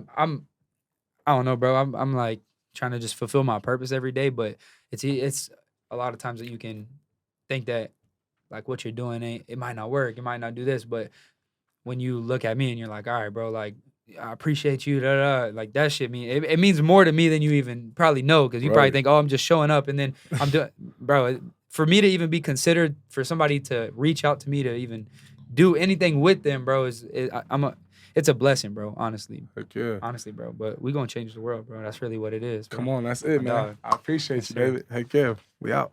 don't know, bro. I'm like trying to just fulfill my purpose every day, but it's a lot of times that you can think that like what you're doing it might not work, it might not do this, but when you look at me and you're like, all right, bro, like I appreciate you, like that shit it means more to me than you even probably know, because you probably Right. think, oh, I'm just showing up and then I'm doing, bro. For me to even be considered, for somebody to reach out to me to even do anything with them, bro, it's a blessing, bro. Honestly, Heck yeah. bro. But we gonna change the world, bro. That's really what it is, bro. Come on, that's it, My man. dog. I appreciate Yes, you, sir. David. Heck yeah. We out.